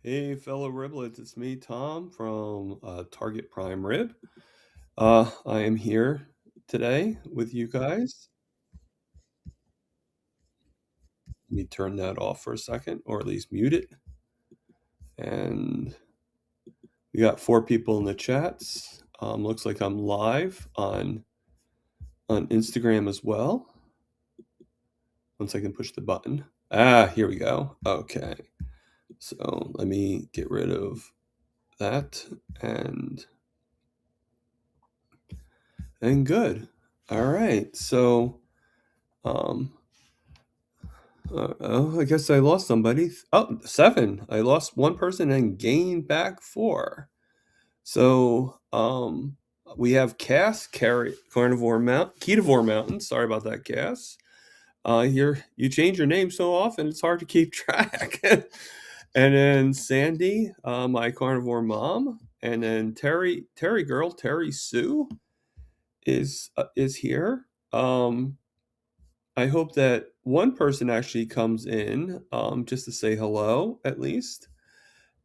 Hey, fellow riblets, it's me, Tom, from Target Prime Rib. I am here today with you guys. Let me turn that off for a second, or at least mute it. And we got four people in the chats. Looks like I'm live on Instagram as well. Once I can push the button. Here we go. Okay, so let me get rid of that and good. All right, so um, oh, I guess I lost somebody. Oh, seven. I lost one person and gained back four. So, we have Cass, Ketivore Mountain. Sorry about that, Cass. You change your name so often, it's hard to keep track. And then Sandy, my carnivore mom, and then Terry girl, Terry Sue is here. I hope that one person actually comes in, just to say hello, at least.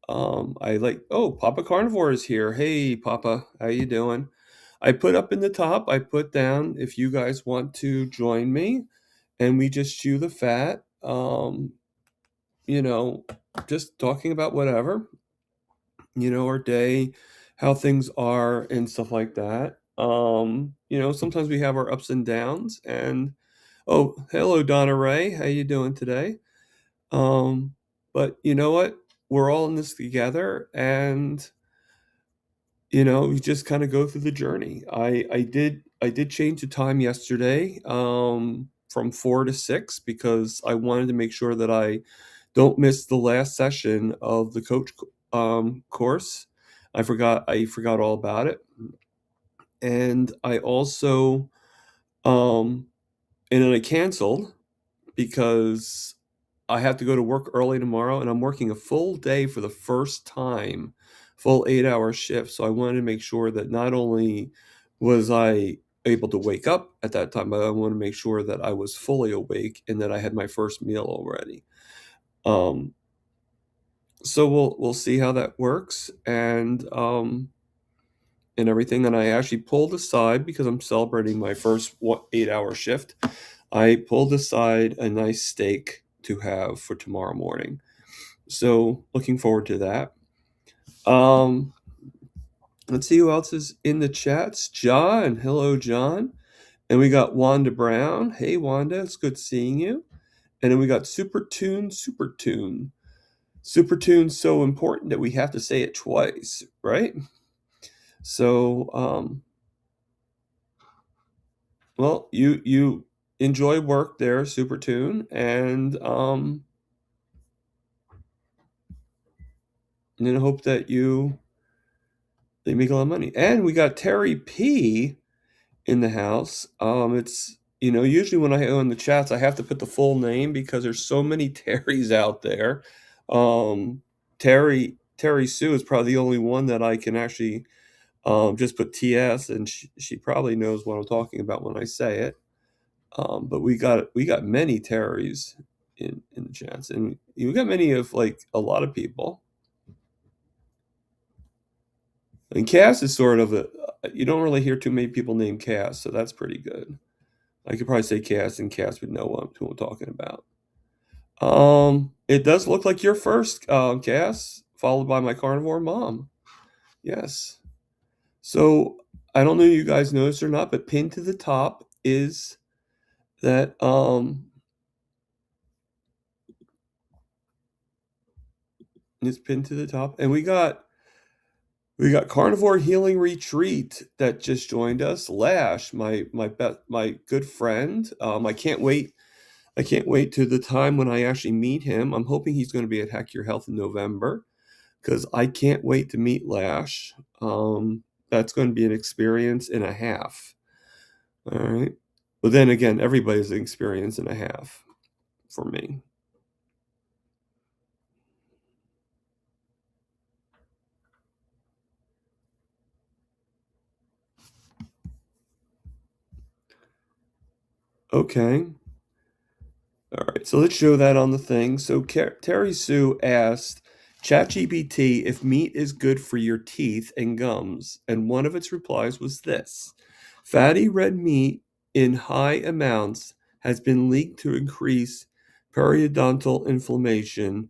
Oh, Papa Carnivore is here. Hey, Papa, how you doing? I put up in the top, I put down if you guys want to join me and we just chew the fat. You know, just talking about whatever, our day, how things are and stuff like that. Sometimes we have our ups and downs and oh, hello Donna Ray. How you doing today? But you know what? We're all in this together and we just kind of go through the journey. I did change the time yesterday from 4 to 6 because I wanted to make sure that I don't miss the last session of the coach course. I forgot all about it. And I also um and then I canceled because I have to go to work early tomorrow and I'm working a full day for the first time, full 8-hour shift. So I wanted to make sure that not only was I able to wake up at that time, but I want to make sure that I was fully awake and that I had my first meal already. Um, so we'll see how that works and everything. And I actually pulled aside because I'm celebrating my first 8-hour shift. I pulled aside a nice steak to have for tomorrow morning. So looking forward to that. Um, let's see who else is in the chats. John, hello, John. And we got Wanda Brown. Hey, Wanda, it's good seeing you. And then we got Super Tune, Super Tune. Super Tune's so important that we have to say it twice, right? So, well, you enjoy work there, Super Tune, and then hope that they make a lot of money. And we got Terry P in the house. It's usually when I own the chats, I have to put the full name because there's so many Terrys out there. Um, Terry Sue is probably the only one that I can actually just put TS, and she probably knows what I'm talking about when I say it. But we got many Terrys in the chats, and we got many of like a lot of people. And Cass is sort of you don't really hear too many people named Cass, so that's pretty good. I could probably say Cass, and Cass would know who I'm talking about. It does look like you're first, Cass, followed by my carnivore mom. Yes. So I don't know if you guys noticed or not, but pinned to the top is that it's pinned to the top, and we got Carnivore Healing Retreat that just joined us. Lash, my good friend. I can't wait to the time when I actually meet him. I'm hoping he's going to be at Hack Your Health in November because I can't wait to meet Lash. That's going to be an experience and a half. All right. But then again, everybody's an experience and a half for me. Okay. All right. So let's show that on the thing. So Terry Sue asked, ChatGPT if meat is good for your teeth and gums, and one of its replies was this: fatty red meat in high amounts has been linked to increase periodontal inflammation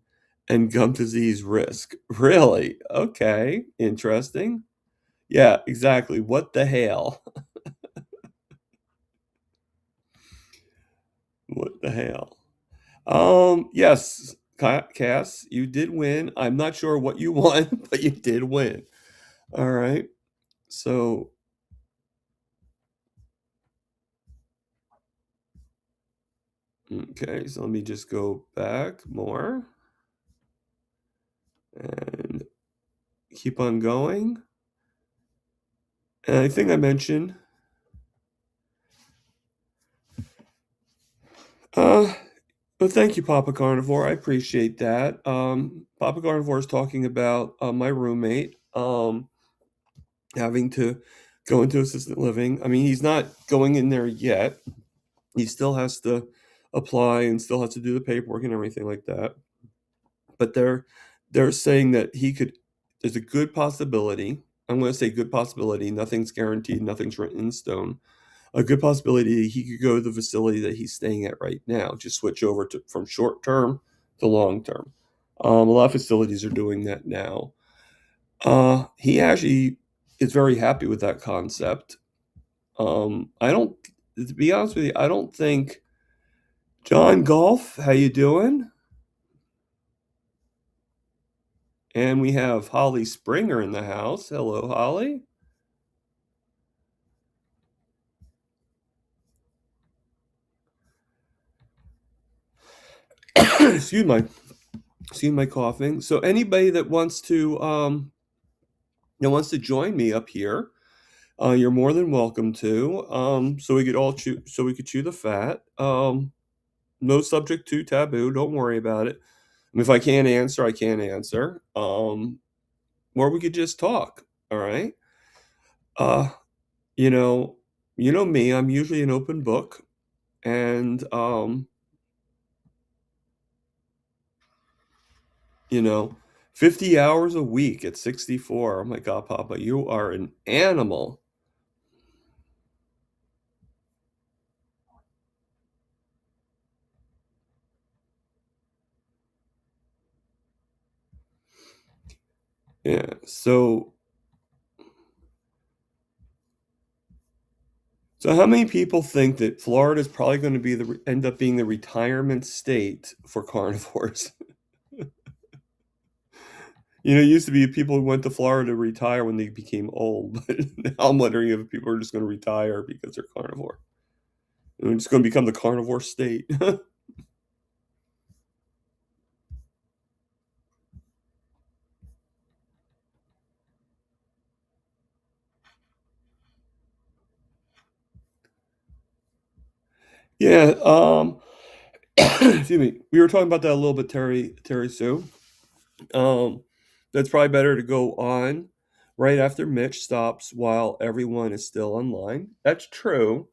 and gum disease risk. Really? Okay, interesting. Yeah, exactly. What the hell? What the hell? Yes, Cass, you did win. I'm not sure what you won, but you did win. All right. So, okay, so let me just go back more and keep on going. And I think I mentioned, uh, well, thank you, Papa Carnivore. I appreciate that. Papa Carnivore is talking about my roommate having to go into assisted living. I mean, he's not going in there yet. He still has to apply and still has to do the paperwork and everything like that. But they're saying that he could. There's a good possibility. I'm going to say good possibility. Nothing's guaranteed. Nothing's written in stone. A good possibility he could go to the facility that he's staying at right now. Just switch over to from short term to long term. A lot of facilities are doing that now. He actually is very happy with that concept. I don't, to be honest with you, I don't think John Golf. How you doing? And we have Holly Springer in the house. Hello, Holly. excuse my excuse my coughing. So anybody that wants to join me up here, you're more than welcome to. So we could all chew so we could chew the fat. No subject to taboo. Don't worry about it. I mean, if I can't answer, I can't answer. Or we could just talk. All right. Uh, you know, you know me. I'm usually an open book, and you know, 50 hours a week at 64. Oh my God, Papa, you are an animal. Yeah. So how many people think that Florida is probably going to be end up being the retirement state for carnivores? It used to be people who went to Florida to retire when they became old, but now I'm wondering if people are just going to retire because they're carnivore. And we're just going to become the carnivore state. Yeah. Excuse me. We were talking about that a little bit, Terry Sue. Um, that's probably better to go on right after Mitch stops while everyone is still online. That's true.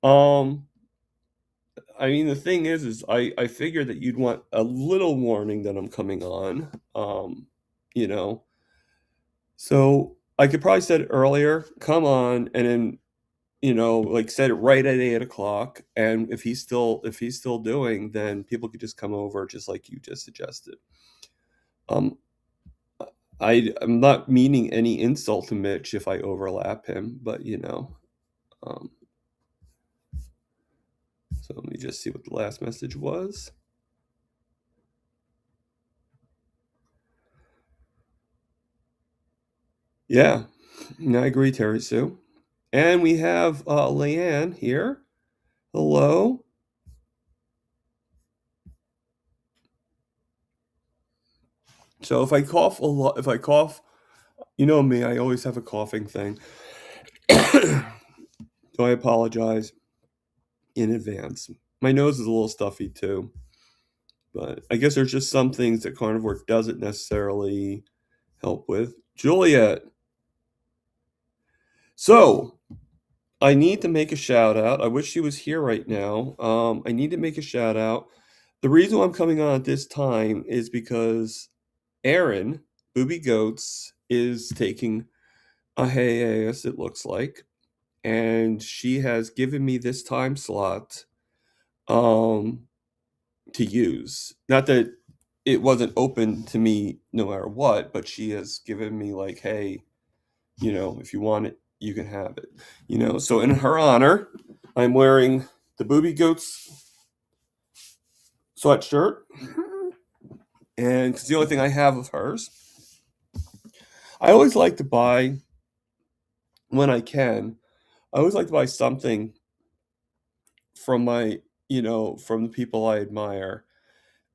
Um, I mean, the thing is I figured that you'd want a little warning that I'm coming on. You know, so I could probably said it earlier, come on, and then like said it right at 8 o'clock. And if he's still doing, then people could just come over, just like you just suggested. Um, I'm not meaning any insult to Mitch if I overlap him, but um, so let me just see what the last message was. Yeah, I agree, Terry Sue. And we have Leanne here. Hello. So if I cough a lot, if I cough, you know me, I always have a coughing thing. So I apologize in advance. My nose is a little stuffy too, but I guess there's just some things that carnivore doesn't necessarily help with. Juliet. So I need to make a shout out. I wish she was here right now. I need to make a shout out. The reason why I'm coming on at this time is because Erin, Booby Goats, is taking a hiatus, it looks like, and she has given me this time slot um, to use. Not that it wasn't open to me no matter what, but she has given me like, hey, if you want it, you can have it. So in her honor, I'm wearing the Booby Goats sweatshirt, and it's the only thing I have of hers. I always like to buy when I can. I always like to buy something from from the people I admire.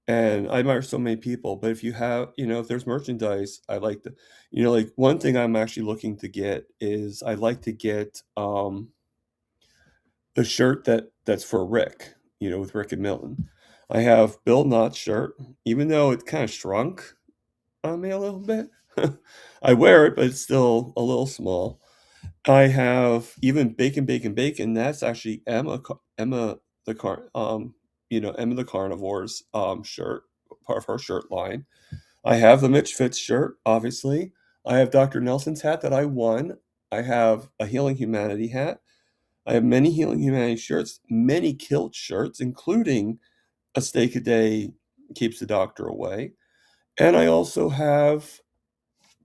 And I admire so many people, but if you have, if there's merchandise, I like to, like one thing I'm actually looking to get is I like to get the shirt that's for Rick, with Rick and Milton. I have Bill Knott's shirt, even though it kind of shrunk on me a little bit. I wear it, but it's still a little small. I have even Bacon, Bacon, Bacon. That's actually Emma the Emma the Carnivore's shirt, part of her shirt line. I have the Mitch Fitz shirt, obviously. I have Dr. Nelson's hat that I won. I have a Healing Humanity hat. I have many Healing Humanity shirts, many kilt shirts, including a Steak a Day Keeps the Doctor Away. And I also have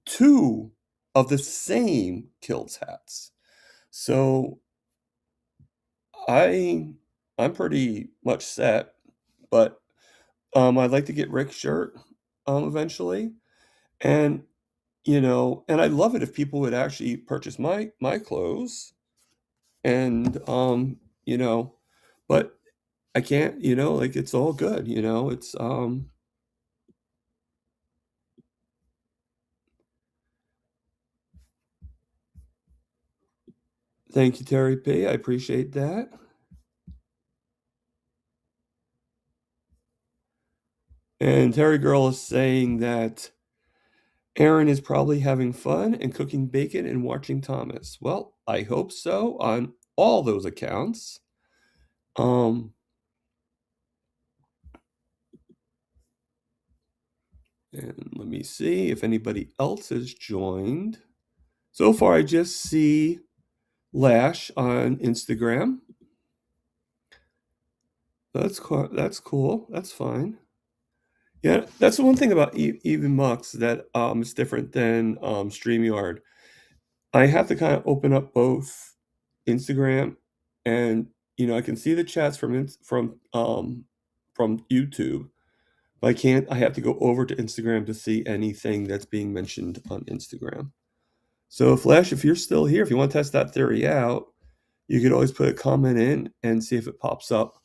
two of the same kilts hats. So I I'm pretty much set, but I'd like to get Rick's shirt eventually. And and I'd love it if people would actually purchase my clothes and you know, but I can't, like it's all good, it's thank you, Terry P. I appreciate that. And Terry Girl is saying that Aaron is probably having fun and cooking bacon and watching Thomas. Well, I hope so on all those accounts. Um, and let me see if anybody else has joined. So far, I just see Lash on Instagram. That's cool. That's cool. That's fine. Yeah, that's the one thing about Even Mux that is different than StreamYard. I have to kind of open up both Instagram and I can see the chats from YouTube, but I can't. I have to go over to Instagram to see anything that's being mentioned on Instagram. So Flash, if you're still here, if you want to test that theory out, you could always put a comment in and see if it pops up,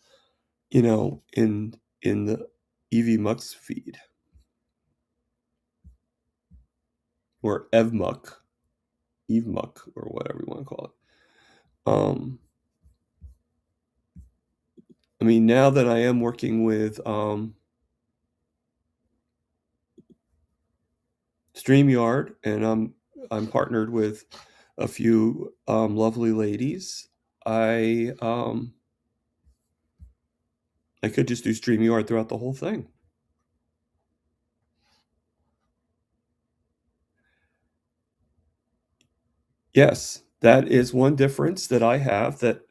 in the EV Mux feed or EvMuck, EveMuck, or whatever you want to call it. I mean, now that I am working with StreamYard and I'm partnered with a few lovely ladies, I could just do StreamYard throughout the whole thing. Yes, that is one difference that I have, that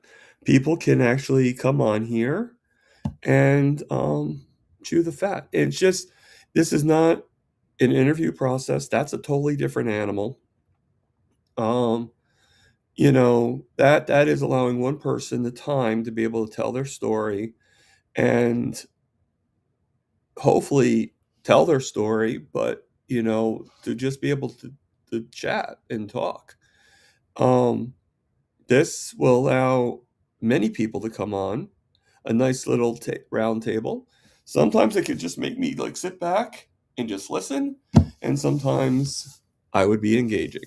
people can actually come on here and chew the fat. It's just, this is not an interview process. That's a totally different animal. Um, that is allowing one person the time to be able to tell their story and hopefully tell their story, but to just be able to chat and talk. Um, this will allow many people to come on, a nice little round table. Sometimes it could just make me like sit back and just listen, and sometimes I would be engaging.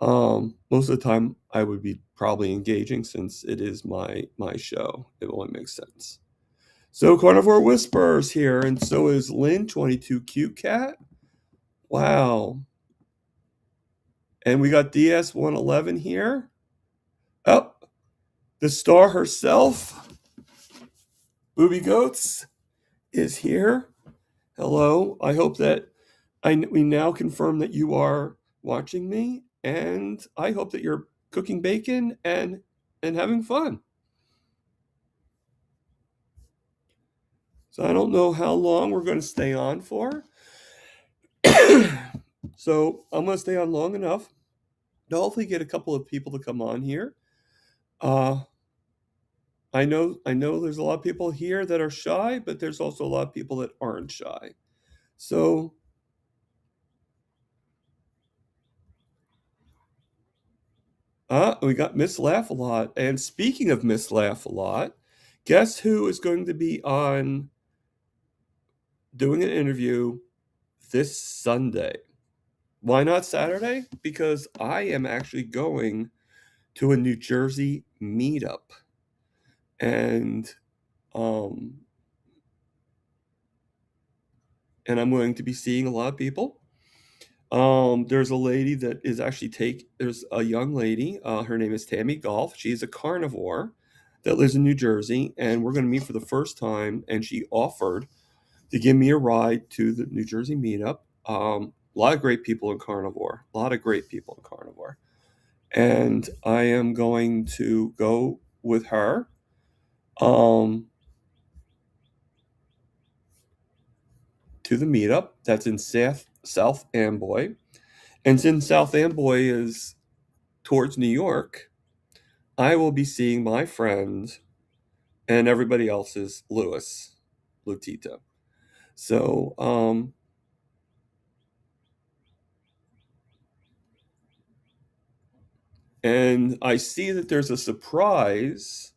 Most of the time, I would be probably engaging since it is my show. It only makes sense. So Carnivore Whispers here, and so is Lynn 22 Cute Cat. Wow. And we got DS 111 here. Oh, the star herself, Booby Goats, is here. Hello. I hope that we now confirm that you are watching me, and I hope that you're cooking bacon and having fun. So I don't know how long we're going to stay on for. So I'm going to stay on long enough to hopefully get a couple of people to come on here. Uh, I know there's a lot of people here that are shy, but there's also a lot of people that aren't shy. So we got Miss Laugh a Lot. And speaking of Miss Laugh a Lot, guess who is going to be on doing an interview this Sunday? Why not Saturday? Because I am actually going to a New Jersey meetup. And um and I'm going to be seeing a lot of people. There's a lady that is actually there's a young lady, her name is Tammy Golf. She's a carnivore that lives in New Jersey, and we're going to meet for the first time. And she offered to give me a ride to the New Jersey meetup. A lot of great people in carnivore, a lot of great people in carnivore. And I am going to go with her. Um, to the meetup that's in South Amboy. And since South Amboy is towards New York, I will be seeing my friend and everybody else's Louis Lutito. So, and I see that there's a surprise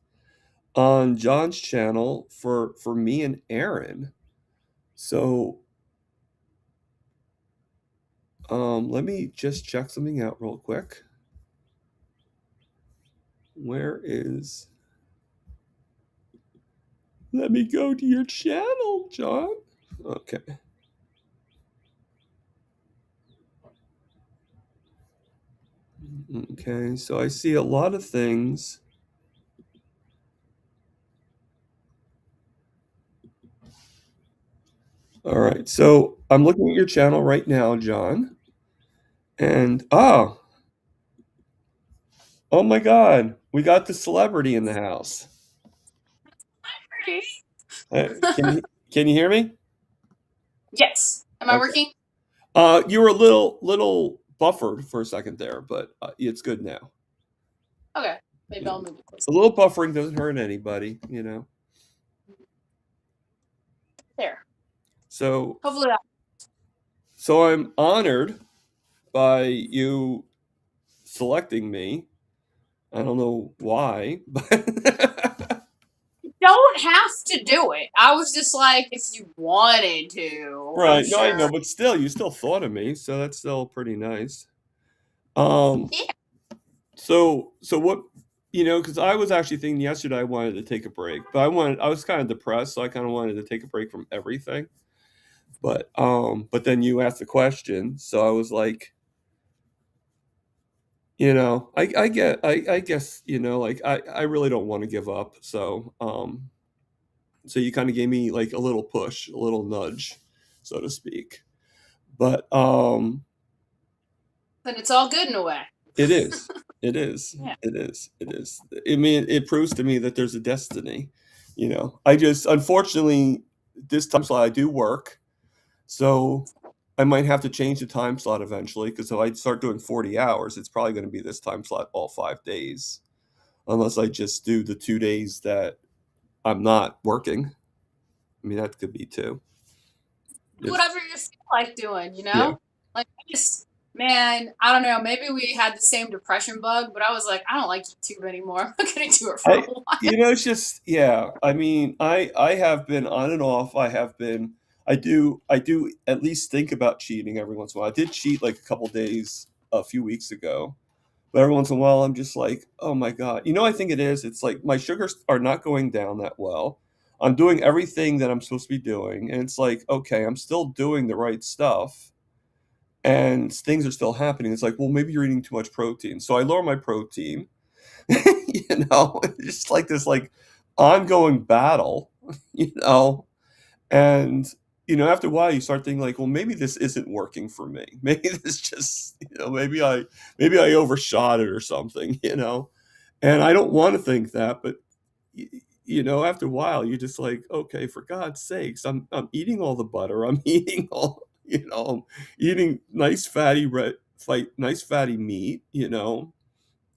on John's channel for me and Aaron. So, let me just check something out real quick. Where is? Let me go to your channel, John. Okay. Okay, so I see a lot of things. All right, so I'm looking at your channel right now, John. And oh my God, we got the celebrity in the house. Uh, can you can you hear me? Yes. Am I Okay. working? You were a little buffered for a second there, but it's good now. Okay. Maybe Yeah. I'll move it A closer. little buffering doesn't hurt anybody, you know. There. So Hopefully that. so I'm honored by you selecting me. I don't know why, but You don't have to do it. I was just like, if you wanted to, I'm right. No, I know, sure. but still, you still thought of me, so that's still pretty nice. Um, Yeah. so what, because I was actually thinking yesterday I wanted to take a break, but I was kind of depressed, so I kind of wanted to take a break from everything. But then you asked the question, so I was like, I guess, like I really don't want to give up. So you kind of gave me like a little push, a little nudge, so to speak. But Then it's all good in a way. it is. It is. Yeah. It is. It is. I mean, it proves to me that there's a destiny. I just unfortunately this time slot I do work, so I might have to change the time slot eventually because if I start doing 40 hours, it's probably going to be this time slot all 5 days, unless I just do the 2 days that I'm not working. I mean, that could be too. Do Just whatever you feel like doing, you yeah. know? Like, man, I don't know. Maybe we had the same depression bug, but I was like, I don't like YouTube anymore. I'm not going to do it for a I while. it's just yeah. I mean, I have been on and off. I do at least think about cheating every once in a while. I did cheat like a couple days a few weeks ago, but every once in a while I'm just like, oh my God. I think it is. It's like my sugars are not going down that well. I'm doing everything that I'm supposed to be doing, and it's like, okay, I'm still doing the right stuff, and things are still happening. It's like, well, maybe you're eating too much protein, so I lower my protein. Just like this like ongoing battle, you know, and after a while, you start thinking like, well, maybe this isn't working for me. Maybe this just, maybe I overshot it or something, And I don't want to think that, but after a while, you're just like, okay, for God's sakes, I'm eating all the butter. I'm eating I'm eating nice fatty meat, and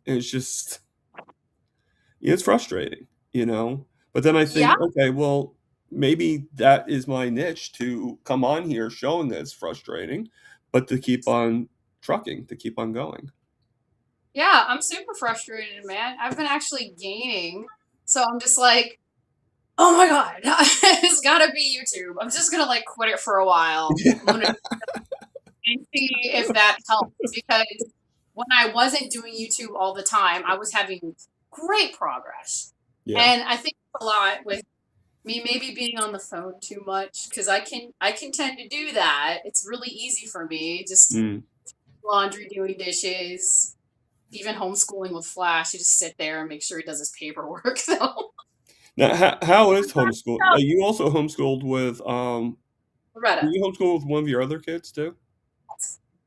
it's just, it's frustrating, But then I Yeah, think, okay, well, maybe that is my niche to come on here showing that it's frustrating, but to keep on trucking, to keep on going. yeah, I'm super frustrated, man. I've been actually gaining, so I'm just like, oh my god, it's gotta be YouTube. I'm just gonna like quit it for a while. Yeah. I'm gonna and see if that helps because when I wasn't doing YouTube all the time, I was having great progress. Yeah. And I think a lot with me maybe being on the phone too much because I can tend to do that. It's really easy for me. Just Mm. laundry, doing dishes, even homeschooling with Flash. You just sit there and make sure he does his paperwork. So Now, how is homeschool? You also homeschooled with were Loretta, you homeschooled with one of your other kids too?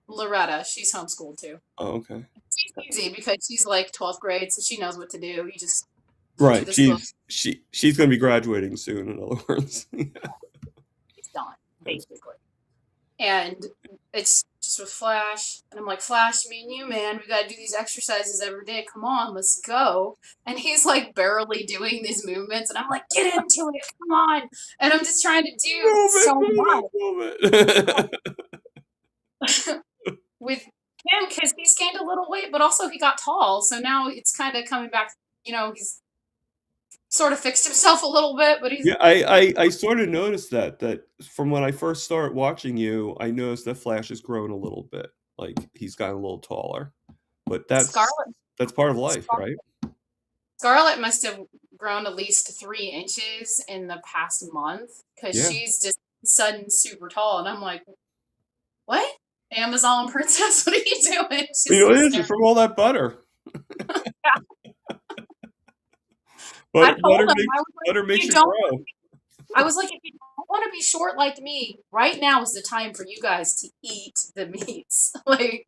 Loretta, she's homeschooled too. Oh, okay. She's easy because she's like 12th grade, so she knows what to do. You just teach her Right. this book, She's going to be graduating soon, in other words. it's done, That's basically. And it's just with Flash. And I'm like, Flash, me and you, man, we gotta do these exercises every day. Come on, let's go. And he's like barely doing these movements. And I'm like, get into it, come on. And I'm just trying to do move it, so much move it, move it. with him because he's gained a little weight, but also he got tall. So now it's kind of coming back, he's sort of fixed himself a little bit, but he's Yeah, I sort of noticed that from when I first started watching you, I noticed that Flash has grown a little bit. Like he's gotten a little taller. But Scarlet. that's part of life, right? Scarlett must have grown at least 3 inches in the past month because Yeah. she's just sudden super tall, and I'm like, what? Amazon princess, what are you doing? She's It so is. You're staring. from all that butter. I But told him I was like, butter makes you you don't. grow. I was like, if you don't want to be short like me, right now is the time for you guys to eat the meats. Like,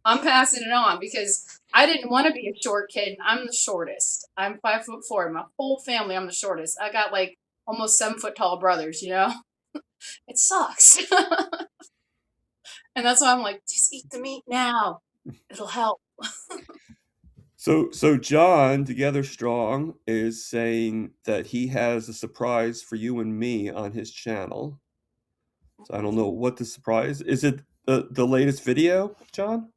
I'm passing it on because I didn't want to be a short kid, and I'm the shortest. I'm 5'4". My whole family, I'm the shortest. I got like almost 7 foot tall brothers. It sucks. And that's why I'm like, just eat the meat now. It'll help. So John, Together Strong, is saying that he has a surprise for you and me on his channel. So I don't know what the surprise is. It the latest video, John,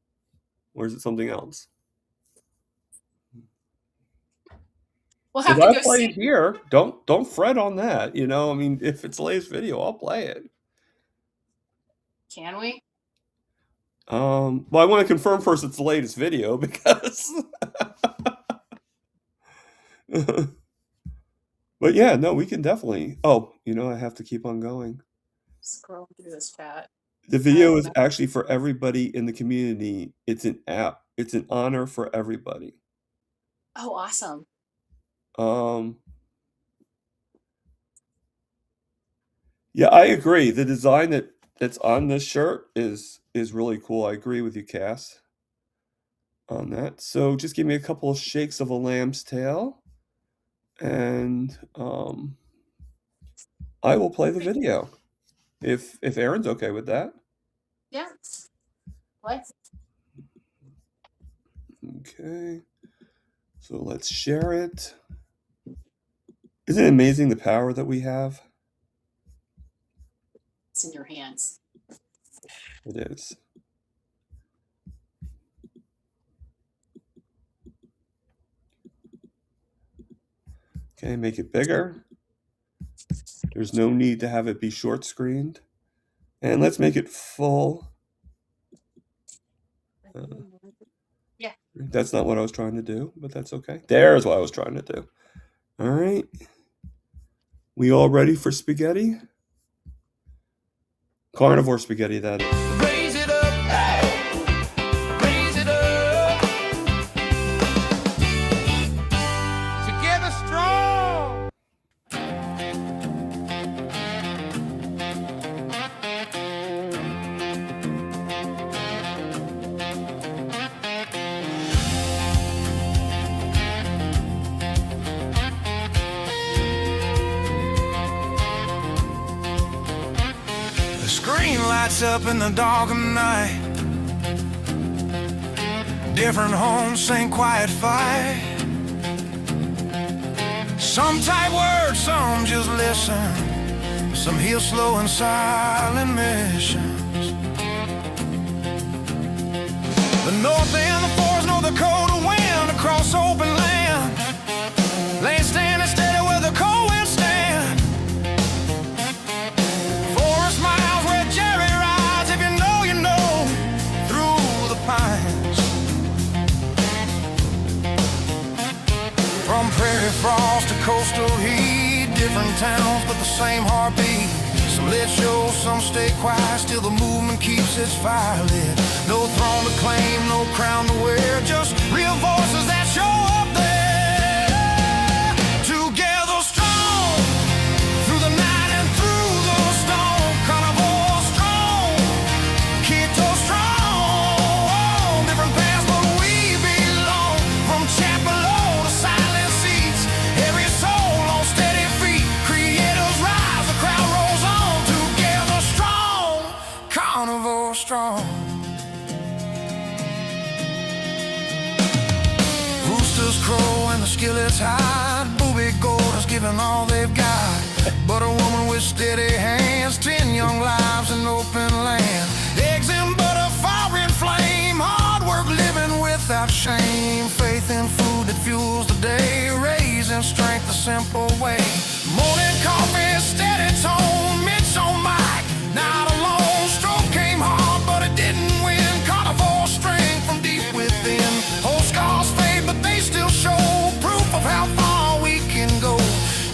or is it something else? We'll have Because to I go play see. it here. Don't fret on that. I mean, if it's the latest video, I'll play it. Can we? Well, I want to confirm first it's the latest video because. But yeah, no, we can definitely. Oh, I have to keep on going. Scroll through this chat. The I video don't is know. actually for everybody in the community. It's an app. It's an honor for everybody. Oh, awesome. Um, yeah, I agree. The design that's on this shirt is really cool. I agree with you, Cass, on that. So just give me a couple of shakes of a lamb's tail, and I will play the video if Aaron's okay with that. Yeah. What? Okay. So let's share it. Isn't it amazing the power that we have? It's in your hands. It is. Okay, make it bigger. There's no need to have it be short screened. And let's make it full. Yeah. That's not what I was trying to do, but that's okay. There's what I was trying to do. All right. We all ready for spaghetti? Carnivore spaghetti, that is. Raise it up, raise it up. Together strong. wakes up in the dark of night. Different homes, same quiet fight. Some type words, some just listen. Some heal slow and silent missions. The north and the forest know the cold wind across open land. Land standing steady where the cold wind stand. Forest miles where Jerry rides, if you know, through the pines. From prairie frost to coastal heat, different towns but the same heartbeat. Some lit shows, some stay quiet, still the movement keeps its fire lit. No throne to claim, no crown to wear, just real voices that show up there. Together strong, through the night and through the storm. Carnivore strong, Keto strong. Different paths but we belong. From Chapel to silent seats, every soul on steady feet. Creators rise, the crowd rolls on. Together strong, carnivore strong. Roosters crow and the skillets hide. Booby golders giving all they've got. But a woman with steady hands, 10 young lives in open land. Eggs and butter, fire and flame. Hard work living without shame. Faith in food that fuels the day. Raising strength the simple way. Morning coffee, steady tone. Mitch on mic, not alone. Stroke came hard but it didn't win. Carnivore strength from deep within. Old scars fade but they still show proof of how far we can go.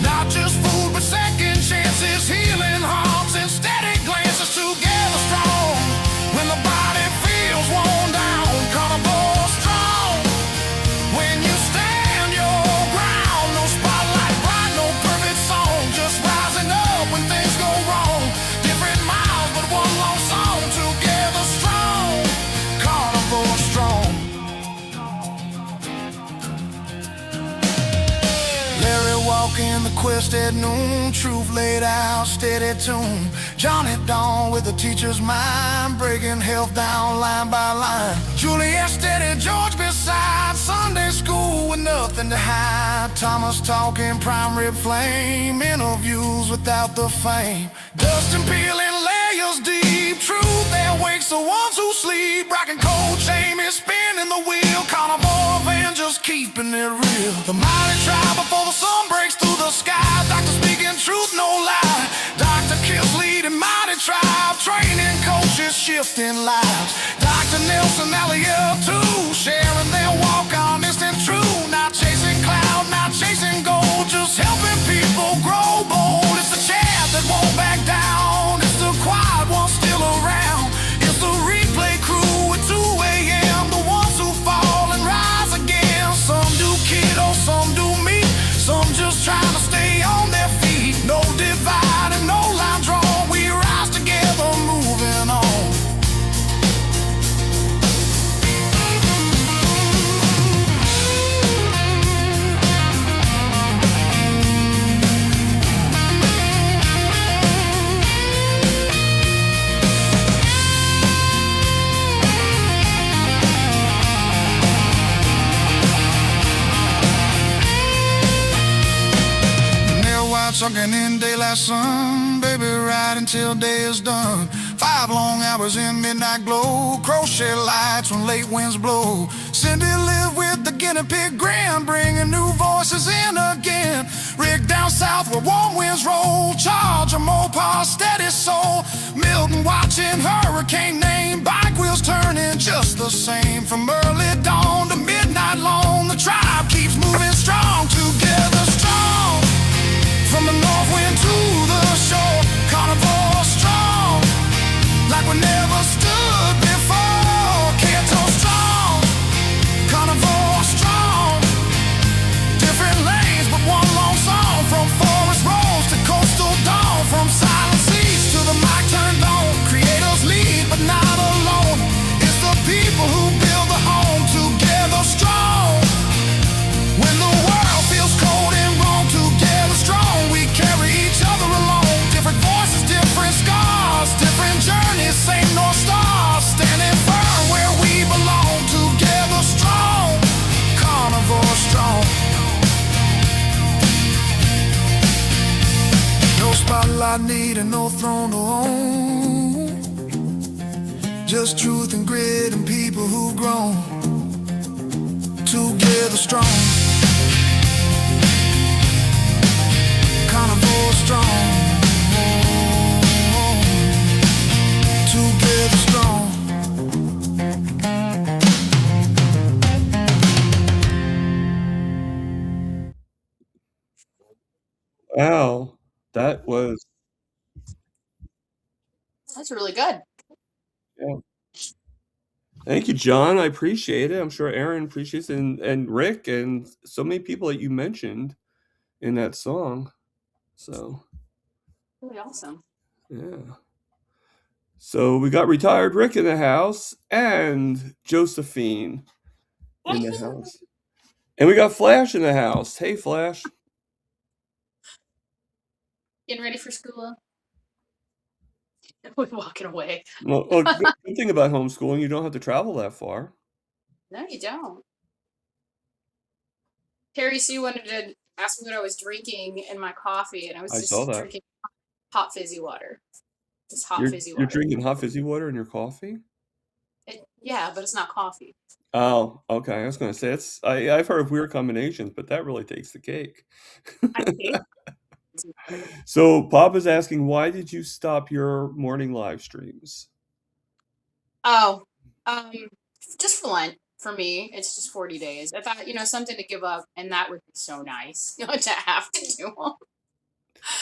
Not just food but second chances, healing hearts and steady glances. Together strong when the body feels worn down. Carnivore strong when you stand your ground. No spotlight bright, no perfect song, just rising up when things go wrong. Different miles but one long song. Together strong, carnivore strong. Larry walking the quest at noon, truth laid out, steady tune. Johnny Dawn with the teacher's mind, breaking health down line by line. Juliet steady, George beside, Sunday school with nothing to hide. Thomas talking prime rib flame, interviews without the fame. Dustin peeling layers deep, truth that wakes the ones who sleep. Rocking cold Jamie, spinning the wheel. Carnivore Avengers keeping it real. The mighty tribe before the sun breaks through the sky. Doctor speaking truth, no lie. Dr. Kills leading mighty tribe. Training coaches, shifting lives. Dr. Nelson Elliott too, sharing their walk honest and true. Not chasing cloud, not chasing gold, just helping people grow bold. It's the champ that won't back down. It's the quiet ones still around. It's the replay crew at 2 a.m. The ones who fall and rise again. Some do keto, some do meat, some just trying to stay on their feet. No divide and no line drawn. We rise together, moving on. Sunken in daylight sun, baby, ride until day is done. 5 long hours in midnight glow, crochet lights when late winds blow. Cindy lived with the guinea pig grin, bringing new voices in again. Rick down south where warm winds roll, charge a Mopar steady soul. Milton watching hurricane name, bike wheels turning just the same. From early dawn to midnight long, the tribe keeps moving strong. Together strong, from the north wind to the shore. Carnivore strong, like we never stood before. Keto strong, carnivore strong. Different lanes but one long song. From forest roads to coastal dawn. From silent seas to the mic turned on. Creators lead but not throne to own. Just truth and grit and people who've grown together strong. Carnivore strong. Together strong. Wow, that was That's really good. yeah. Thank you, John. I appreciate it. I'm sure Aaron appreciates it, and Rick, and so many people that you mentioned in that song. So Really awesome. yeah. So we got retired Rick in the house and Josephine in the house. And we got Flash in the house. Hey, Flash. Getting ready for school. We're walking away. Well, good thing about homeschooling, you don't have to travel that far. No, you don't. Terry Sue wanted to ask me what I was drinking in my coffee, and I was I just saw that. drinking hot fizzy water. Just hot fizzy You're water. drinking hot fizzy water in your coffee? Yeah, but it's not coffee. Oh, okay. I was going to say I've heard of weird combinations, but that really takes the cake. I hate fizzy water. So Papa's asking, why did you stop your morning live streams? Oh, just for Lent. For me, it's just 40 days. I thought, something to give up, and that would be so nice, to have to do them.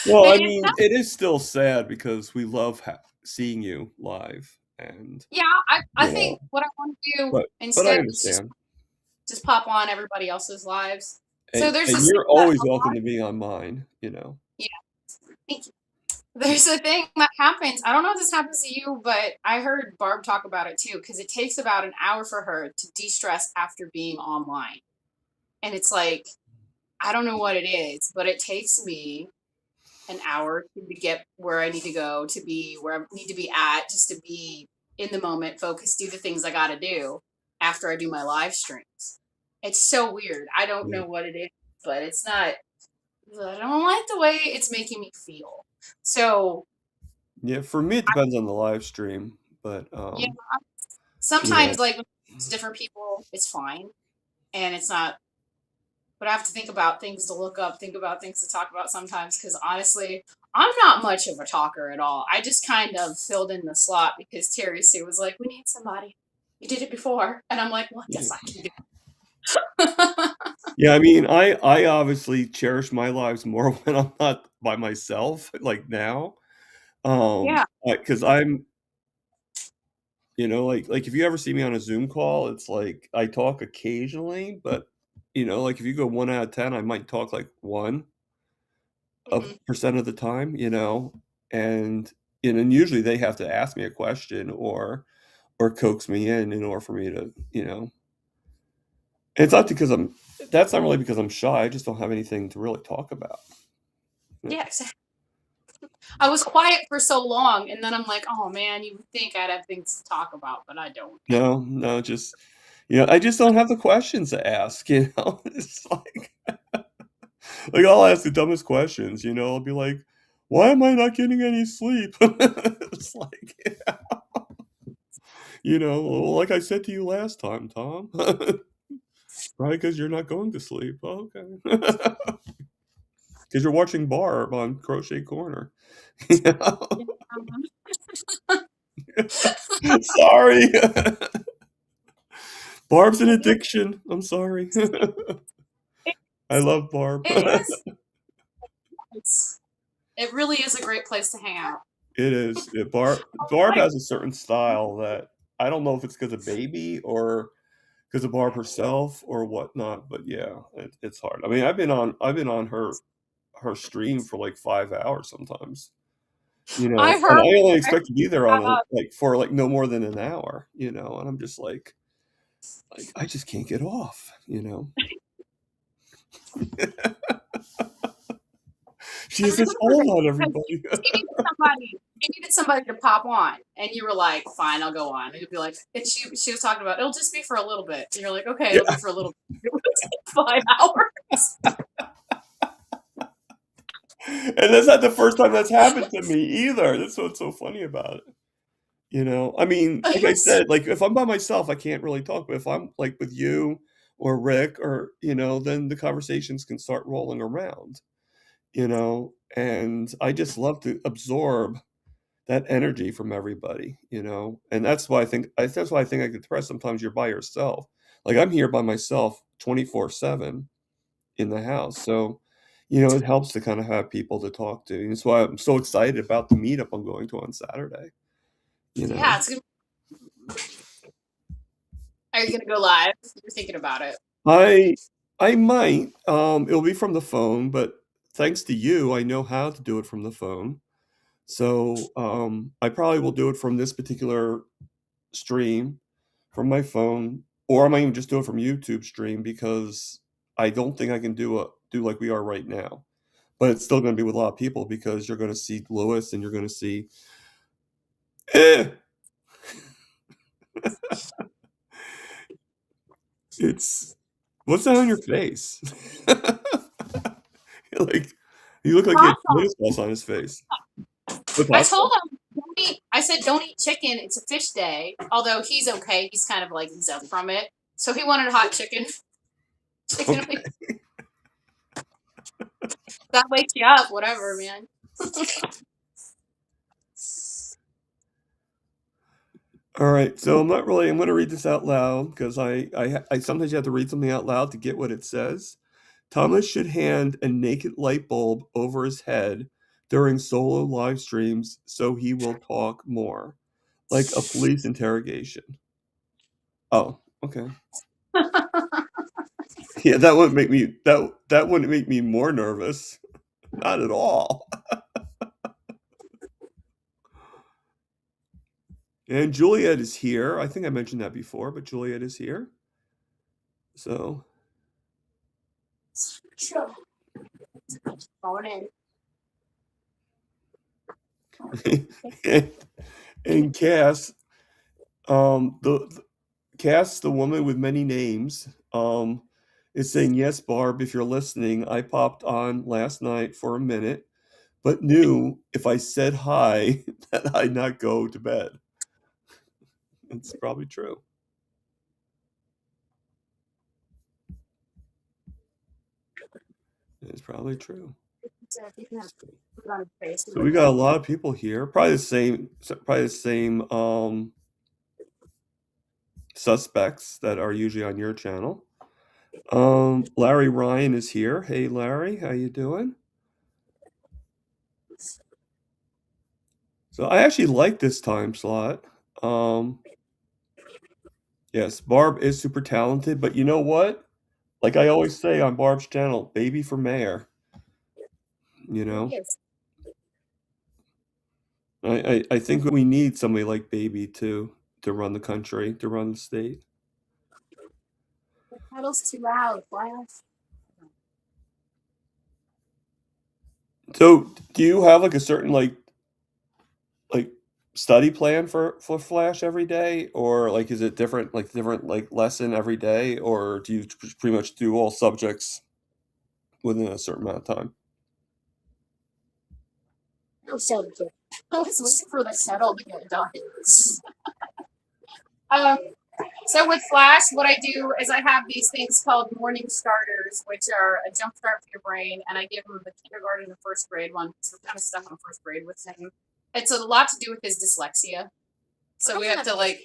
Well, I It's mean, not- it is still sad because we love seeing you live, and yeah, I you think know, what I want to do but I instead is understand. just pop on everybody else's lives. So And, there's and this you're thing that always welcome to be on mine, yeah, thank you. There's a thing that happens. I don't know if this happens to you, but I heard Barb talk about it too, because it takes about an hour for her to de-stress after being online. And it's like, I don't know what it is, but it takes me an hour to get where I need to go, to be where I need to be at, just to be in the moment, focus, do the things I got to do after I do my live streams. It's so weird. I don't Yeah. know what it is, but it's not, I don't like the way it's making me feel. So, Yeah, for me it depends on the live stream, but yeah, you know, sometimes like with different people, it's fine. And it's not, but I have to think about things to look up, think about things to talk about sometimes, because honestly, I'm not much of a talker at all. I just kind of filled in the slot because Terry Sue was like, we need somebody. You did it before. And I'm like, well, yes, I can do it. yeah, I mean, I obviously cherish my lives more when I'm not by myself, like now. Yeah. Because I'm, like if you ever see me on a Zoom call, it's like I talk occasionally, but like if you go 1 out of 10, I might talk like 1% of the time, and and usually they have to ask me a question or coax me in order for me to. It's not because that's not really because I'm shy. I just don't have anything to really talk about. Yes. I was quiet for so long, and then I'm like, oh man, you would think I'd have things to talk about, but I don't. No, just I just don't have the questions to ask. It's like I'll ask the dumbest questions. I'll be like, "Why am I not getting any sleep?" It's like, well, like I said to you last time, Tom. Probably because you're not going to sleep. Oh, okay. Because you're watching Barb on Crochet Corner. Sorry. Barb's an addiction. I'm sorry. I love Barb. It is. It really is a great place to hang out. It is. Barb has a certain style that I don't know if it's because of Baby or because of Barb herself or whatnot, but yeah, it's hard. I mean, I've been on her stream for like 5 hours sometimes. I And heard. I only expect to be there on for like no more than an hour. And I'm just like I just can't get off. She says, "Hold on, everybody." You needed somebody to pop on, and you were like, "Fine, I'll go on." And you'd be like, and she was talking about it'll just be for a little bit, and you're like, "Okay, it'll be for a little bit." It was 5 hours. And that's not the first time that's happened to me either. That's what's so funny about it. I mean, like I said, like if I'm by myself, I can't really talk. But if I'm like with you or Rick or, then the conversations can start rolling around, and I just love to absorb that energy from everybody, and that's why I think I get depressed. Sometimes you're by yourself. Like I'm here by myself 24/7 in the house. So, it helps to kind of have people to talk to. And that's why I'm so excited about the meetup I'm going to on Saturday. Yeah, it's gonna. Are you gonna go live? You're thinking about it. I might. It'll be from the phone, but thanks to you, I know how to do it from the phone. So I probably will do it from this particular stream from my phone, or I might even just do it from YouTube stream because I don't think I can do like we are right now. But it's still going to be with a lot of people because you're going to see Lewis and you're going to see. It's what's that on your face? Like you look like you had tomato sauce on his face. I told him, I said, don't eat chicken. It's a fish day. Although he's okay. He's kind of like exempt from it. So he wanted hot chicken. Okay. That wakes you up, whatever, man. All right, so I'm going to read this out loud because I sometimes you have to read something out loud to get what it says. Thomas should hand a naked light bulb over his head during solo live streams so he will talk more, like a police interrogation. Oh, okay. Yeah, that wouldn't make me more nervous. Not at all. And Juliet is here. I think I mentioned that before, but Juliet is here. So. Morning. And Cass, Cass, the woman with many names, is saying, yes, Barb, if you're listening, I popped on last night for a minute, but knew if I said hi that I'd not go to bed. It's probably true. It's probably true. So we got a lot of people here. Probably the same suspects that are usually on your channel. Larry Ryan is here. Hey Larry, how you doing? So I actually like this time slot. Yes, Barb is super talented, but you know what? Like I always say on Barb's channel, baby for mayor. Yes. I think we need somebody like Baby to run the country, to run the state. The pedal's too loud. Flash. So do you have like a certain like study plan for Flash every day, or like is it different like lesson every day, or do you pretty much do all subjects within a certain amount of time? No subject. I was waiting for the settle to get done. So with Flash, what I do is I have these things called morning starters, which are a jump start for your brain, and I give him the kindergarten and first grade one. So we're kind of stuck on first grade with him. It's a lot to do with his dyslexia. So we have to like.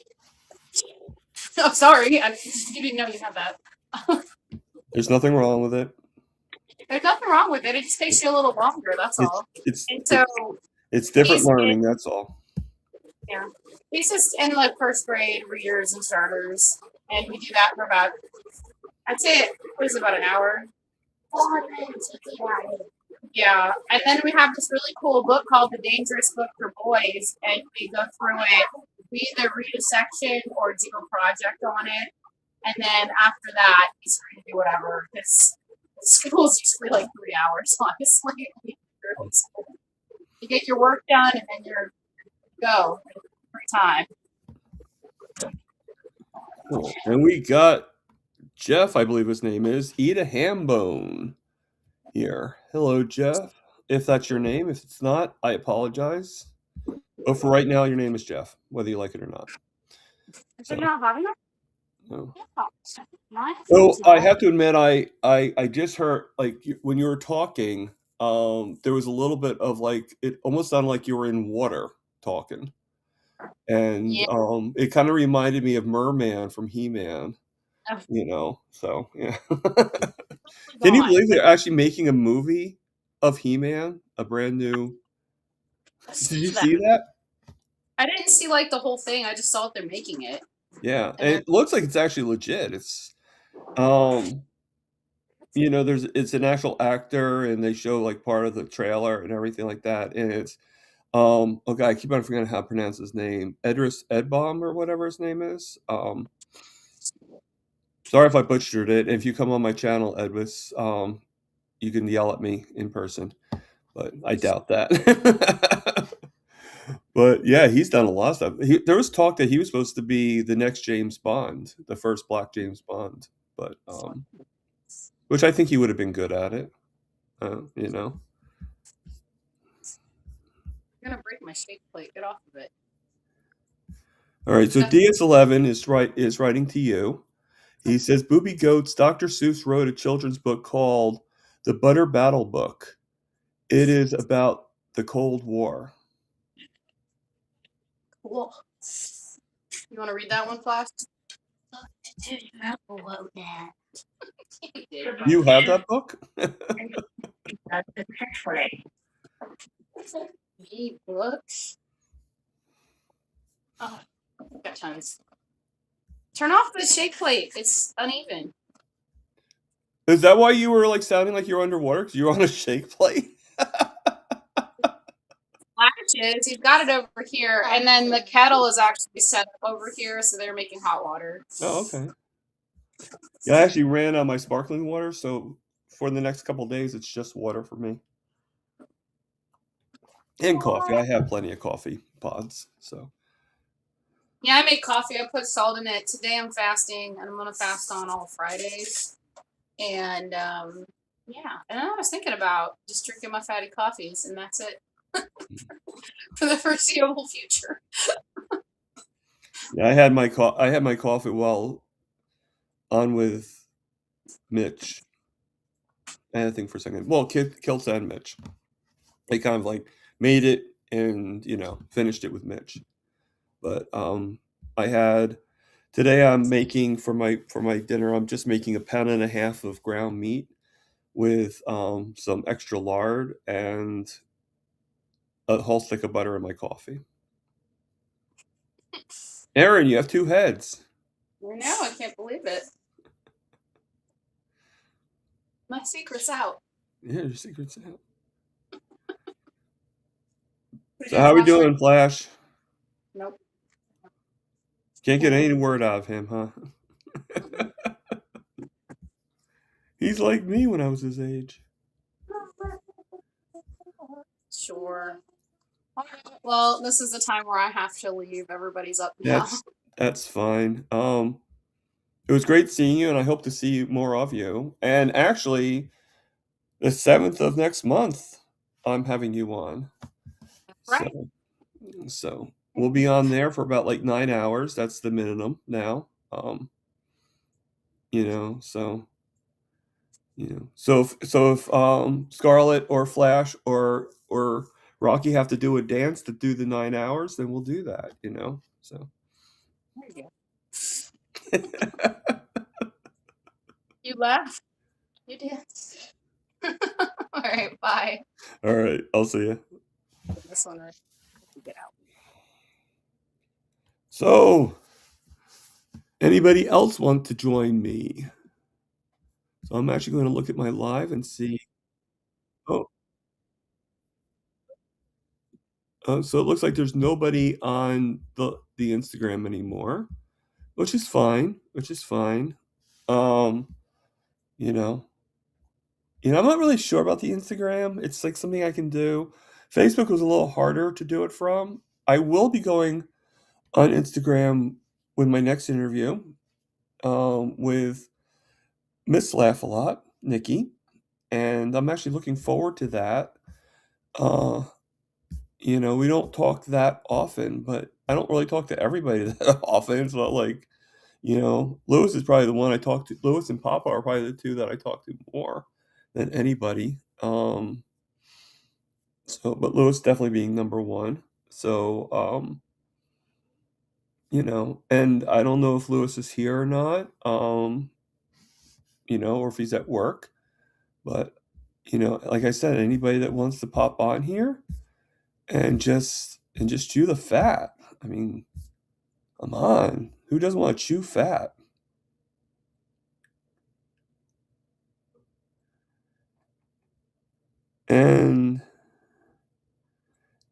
Oh, sorry, you didn't know you have that. There's nothing wrong with it. There's nothing wrong with it. It just takes you a little longer. That's all. It's different learning. That's all. Yeah, he's just in like first grade readers and starters, and we do that for about, I'd say it was about an hour. Yeah, and then we have this really cool book called The Dangerous Book for Boys, and we go through it. We either read a section or do a project on it, and then after that, he's free to do whatever. Because school's usually like 3 hours, honestly. You get your work done, and then you're go every time. Cool. And we got Jeff, I believe his name is, Eat a Ham Bone here. Hello, Jeff. if that's your name. If it's not, I apologize. But for right now, your name is Jeff, whether you like it or not. Is it So, not hot enough? no. Yeah. Nice. So I have to admit, I just heard like when you were talking, there was a little bit of like it almost sounded like you were in water talking, and Yeah. it kind of reminded me of Merman from He-Man. Oh, You know, so yeah. totally Can you gone. believe they're actually making a movie of He-Man, a brand new? I Did see you that. see that? I didn't see like the whole thing. I just saw that they're making it. Yeah, And then it looks like it's actually legit. It's um you know, it's an actual actor, and they show like part of the trailer and everything like that. And it's oh god, I keep on forgetting how to pronounce his name. Edris Edbaum or whatever his name is. Sorry if I butchered it. If you come on my channel, Edwis, you can yell at me in person, but I doubt that. But yeah, he's done a lot of stuff. There was talk that he was supposed to be the next James Bond, the first Black James Bond, but which I think he would have been good at it. You know. I'm gonna break my shake plate. Get off of it. All right, so That's DS11 is writing to you. He says, "Booby Goats." Dr. Seuss wrote a children's book called "The Butter Battle Book." It is about the Cold War. cool. You want to read that one, Flash? You have that book? Read books. Oh, got tons. Turn off the shake plate. It's uneven. Is that why you were like sounding like you were underwater? Because you were on a shake plate? Latches. You've got it over here, and then the kettle is actually set up over here, so they're making hot water. Oh, okay. Yeah, I actually ran out of my sparkling water, so for the next couple days, it's just water for me. And coffee. I have plenty of coffee pods, so. Yeah, I make coffee. I put salt in it. Today I'm fasting, and I'm gonna fast on all Fridays. And yeah, and I was thinking about just drinking my fatty coffees, and that's it for the foreseeable future. Yeah, I had my coffee while on with Mitch. I had to think for a second. Well, Kilsa and Mitch. They kind of like made it and finished it with Mitch. But I had today. I'm making for my dinner. I'm just making a pound and a half of ground meat with some extra lard and a whole stick of butter in my coffee. Aaron, you have two heads. I know. I can't believe it. My secret's out. Yeah, your secret's out. Pretty So good how we flashlight. doing, Flash? Nope. Can't get any word out of him, huh? He's like me when I was his age. Sure. Well, this is the time where I have to leave. Everybody's up now. That's fine. It was great seeing you, and I hope to see more of you. And actually, the 7th of next month, I'm having you on. Right. So we'll be on there for about like 9 hours. That's the minimum now. So if Scarlet or Flash or Rocky have to do a dance to do the 9 hours, then we'll do that. So. There you go. You laughed. You did. All right. Bye. All right. I'll see you. This one, right? Get out. So, anybody else want to join me? So I'm actually going to look at my live and see. So it looks like there's nobody on the Instagram anymore, which is fine. You know, I'm not really sure about the Instagram. It's like something I can do. Facebook was a little harder to do it from. I will be going on Instagram with my next interview with Miss Laugh a Lot, Nikki, and I'm actually looking forward to that. We don't talk that often, but I don't really talk to everybody that often. It's not like, Lewis is probably the one I talk to. Lewis and Papa are probably the two that I talk to more than anybody. But Lewis definitely being number one. So, and I don't know if Lewis is here or not, or if he's at work. But, like I said, anybody that wants to pop on here and just chew the fat. I mean, come on. Who doesn't want to chew fat? And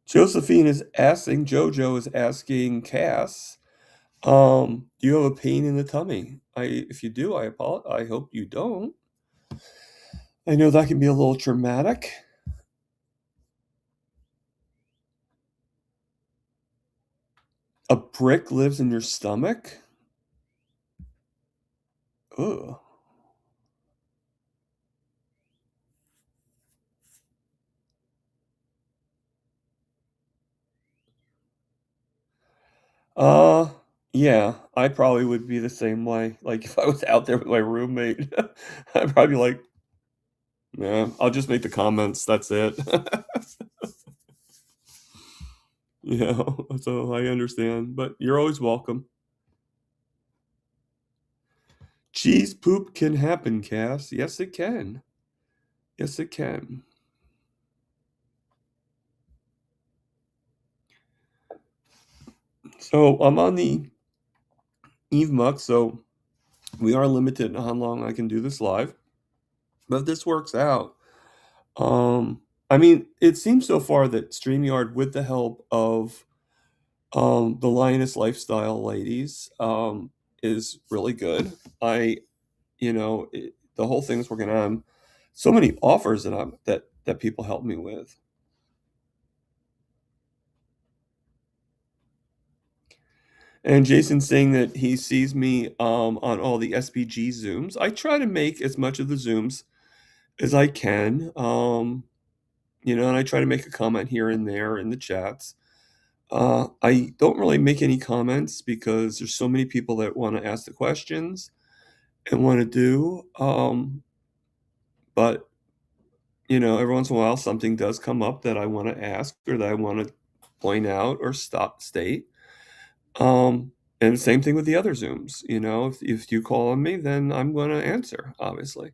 Josephine is asking, Jojo is asking Cass, do you have a pain in the tummy? If you do, I apologize. I hope you don't. I know that can be a little traumatic. A brick lives in your stomach? Ugh. Yeah, I probably would be the same way. Like, if I was out there with my roommate, I'd probably be like, yeah, I'll just make the comments. That's it. So I understand, but you're always welcome. Cheese poop can happen, Cass. Yes, it can. Yes, it can. So I'm on the Eve Muck, so we are limited on how long I can do this live. But if this works out, it seems so far that StreamYard, with the help of the Lioness Lifestyle ladies, is really good. The whole thing's working on so many offers that people help me with. And Jason's saying that he sees me on all the SPG Zooms. I try to make as much of the Zooms as I can, and I try to make a comment here and there in the chats. I don't really make any comments because there's so many people that want to ask the questions and want to do. But every once in a while something does come up that I want to ask or that I want to point out or state. And the same thing with the other Zooms. If you call on me, then I'm going to answer, obviously.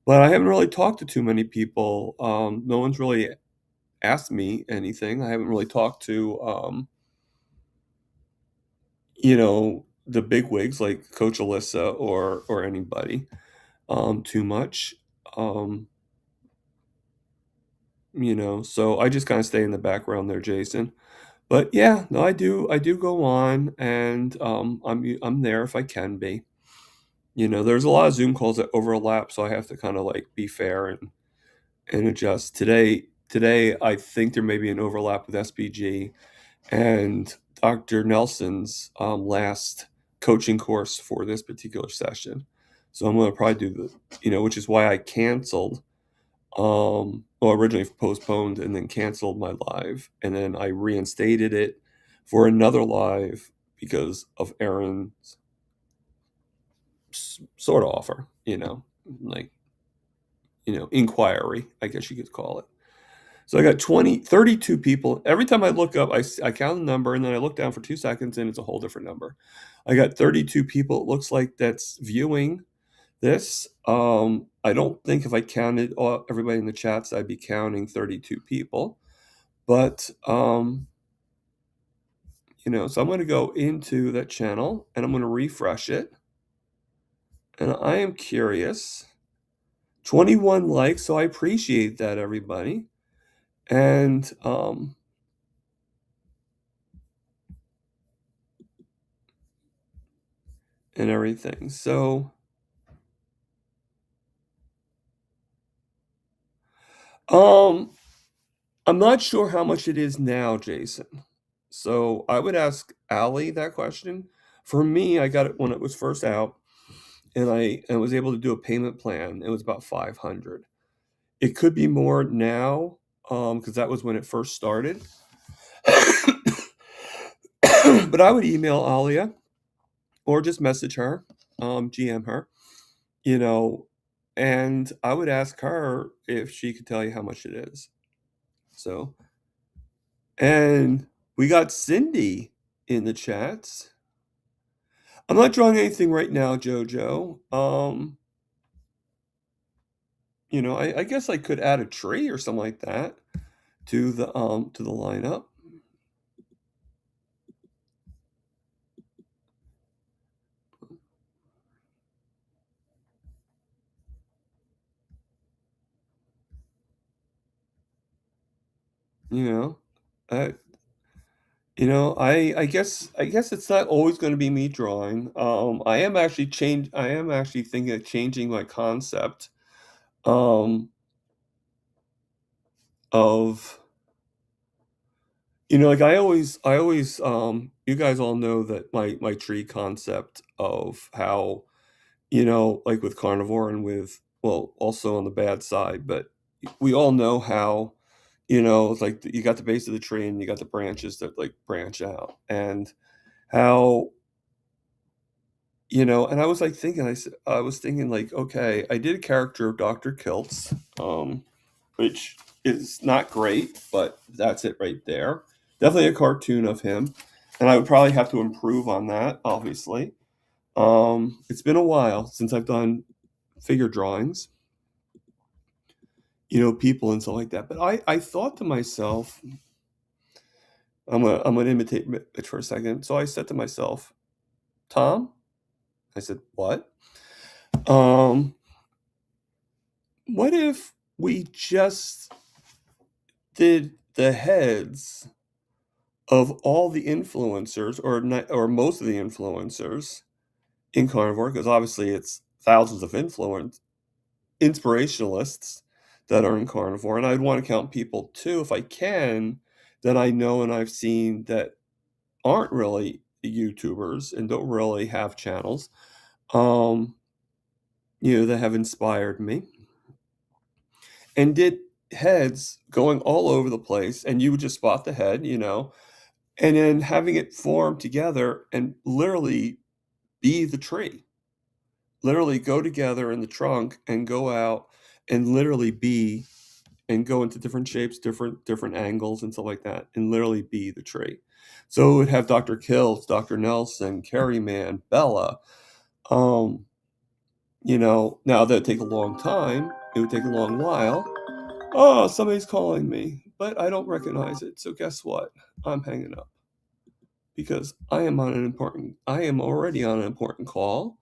But I haven't really talked to too many people. No one's really asked me anything. I haven't really talked to, the big wigs like Coach Alyssa or anybody too much. So I just kind of stay in the background there, Jason. But yeah, no, I do go on, and I'm there if I can be. There's a lot of Zoom calls that overlap, so I have to kind of like be fair and adjust. Today, I think there may be an overlap with SPG and Dr. Nelson's last coaching course for this particular session. So I'm going to probably do which is why I canceled. Originally postponed and then canceled my live, and then I reinstated it for another live because of Aaron's sort of offer, inquiry, I guess you could call it. So I got 32 people. Every time I look up, I count the number, and then I look down for 2 seconds, and it's a whole different number. I got 32 people. It looks like that's viewing this. I don't think if I counted everybody in the chats, I'd be counting 32 people. But, so I'm going to go into that channel, and I'm going to refresh it. And I am curious. 21 likes, so I appreciate that, everybody. And everything. So I'm not sure how much it is now, Jason. So I would ask Allie that question. For me, I got it when it was first out, and I was able to do a payment plan. It was about $500. It could be more now. because that was when it first started. But I would email Alia or just message her, GM her, and I would ask her if she could tell you how much it is. So, and we got Cindy in the chats. I'm not drawing anything right now, Jojo. I guess I could add a tree or something like that to the lineup. I guess it's not always going to be me drawing. I am actually thinking of changing my concept of like I always you guys all know that my tree concept of how like with carnivore and with also on the bad side, but we all know how it's like you got the base of the tree and you got the branches that like branch out, and how and I was like thinking I was thinking like, okay, I did a character of Dr. Kiltz, which is not great, but that's it right there. Definitely a cartoon of him, and I would probably have to improve on that, obviously. It's been a while since I've done figure drawings, people and stuff like that. But I thought to myself, I'm gonna imitate Mitch for a second. So I said to myself, Tom, I said, what? What if we just did the heads of all the influencers, or most of the influencers in carnivore? Because obviously it's thousands of inspirationalists that are in carnivore, and I'd want to count people too, if I can, that I know and I've seen that aren't really YouTubers and don't really have channels, that have inspired me, and did heads going all over the place, and you would just spot the head, and then having it form together and literally be the tree. Literally go together in the trunk and go out and literally be and go into different shapes, different angles and stuff like that, and literally be the tree. So it would have Dr. Kills, Dr. Nelson, Carrie Man, Bella. Now that would take a long time. It would take a long while. Oh, somebody's calling me, but I don't recognize it. So guess what? I'm hanging up because I am already on an important call.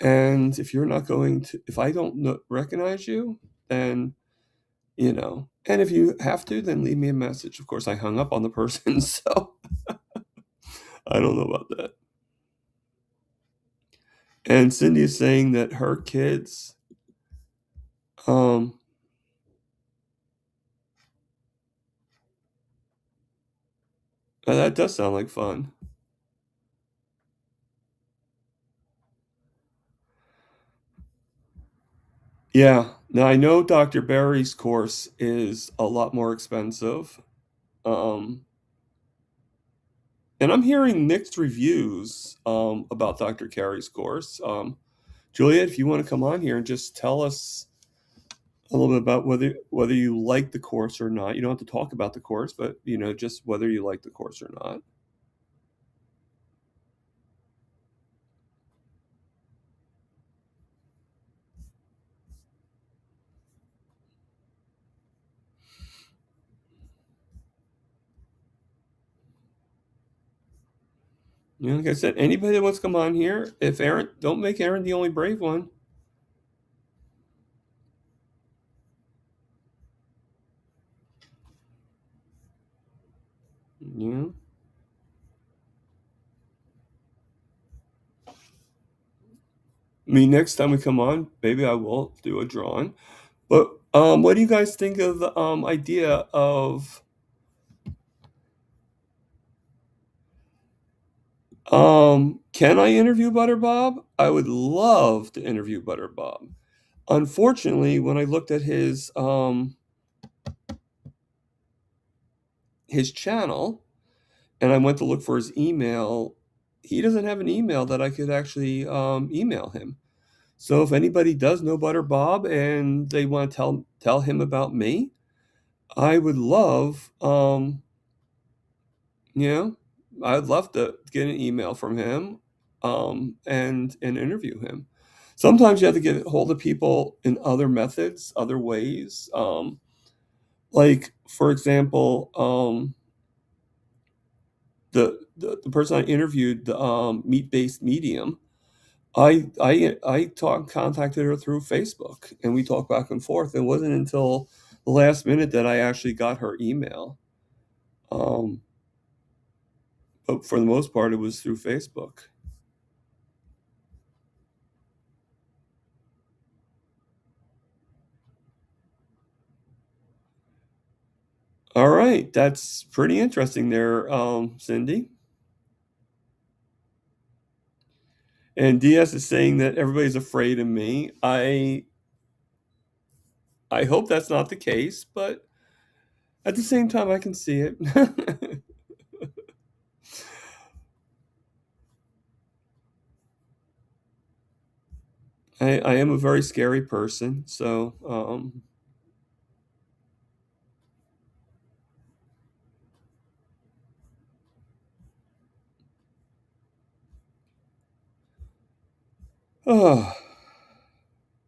And if I don't recognize you, then, and if you have to, then leave me a message. Of course, I hung up on the person, so I don't know about that. And Cindy is saying that her kids, that does sound like fun. Yeah. Now I know Dr. Barry's course is a lot more expensive. And I'm hearing mixed reviews about Dr. Carey's course. Juliet, if you want to come on here and just tell us a little bit about whether you like the course or not. You don't have to talk about the course, but just whether you like the course or not. Like I said, anybody that wants to come on here, if Aaron, don't make Aaron the only brave one. Yeah. I mean, next time we come on, maybe I will do a drawing. But what do you guys think of the idea of can I interview Butter Bob? I would love to interview Butter Bob. Unfortunately, when I looked at his his channel, and I went to look for his email. He doesn't have an email that I could actually email him. So if anybody does know Butter Bob and they want to tell him about me, I would love, you know, I'd love to get an email from him, and interview him. Sometimes you have to get hold of people in other methods, other ways. Like for example, the person I interviewed, the meat based medium. I contacted her through Facebook, and we talked back and forth. It wasn't until the last minute that I actually got her email. Um, but for the most part, it was through Facebook. All right, that's pretty interesting there, Cindy. And DS is saying that everybody's afraid of me. I hope that's not the case, but at the same time, I can see it. I am a very scary person, so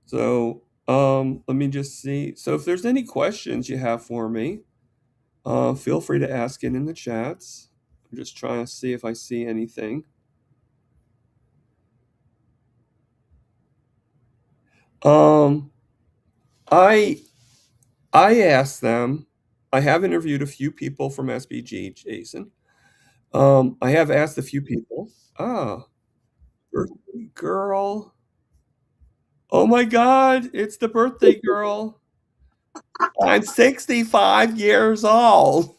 so let me just see. So if there's any questions you have for me, feel free to ask it in the chats. I'm just trying to see if I see anything. I asked them. I have interviewed a few people from SBG, Jason. I have asked a few people. Ah, birthday girl. Oh my God, it's the birthday girl. I'm 65 years old.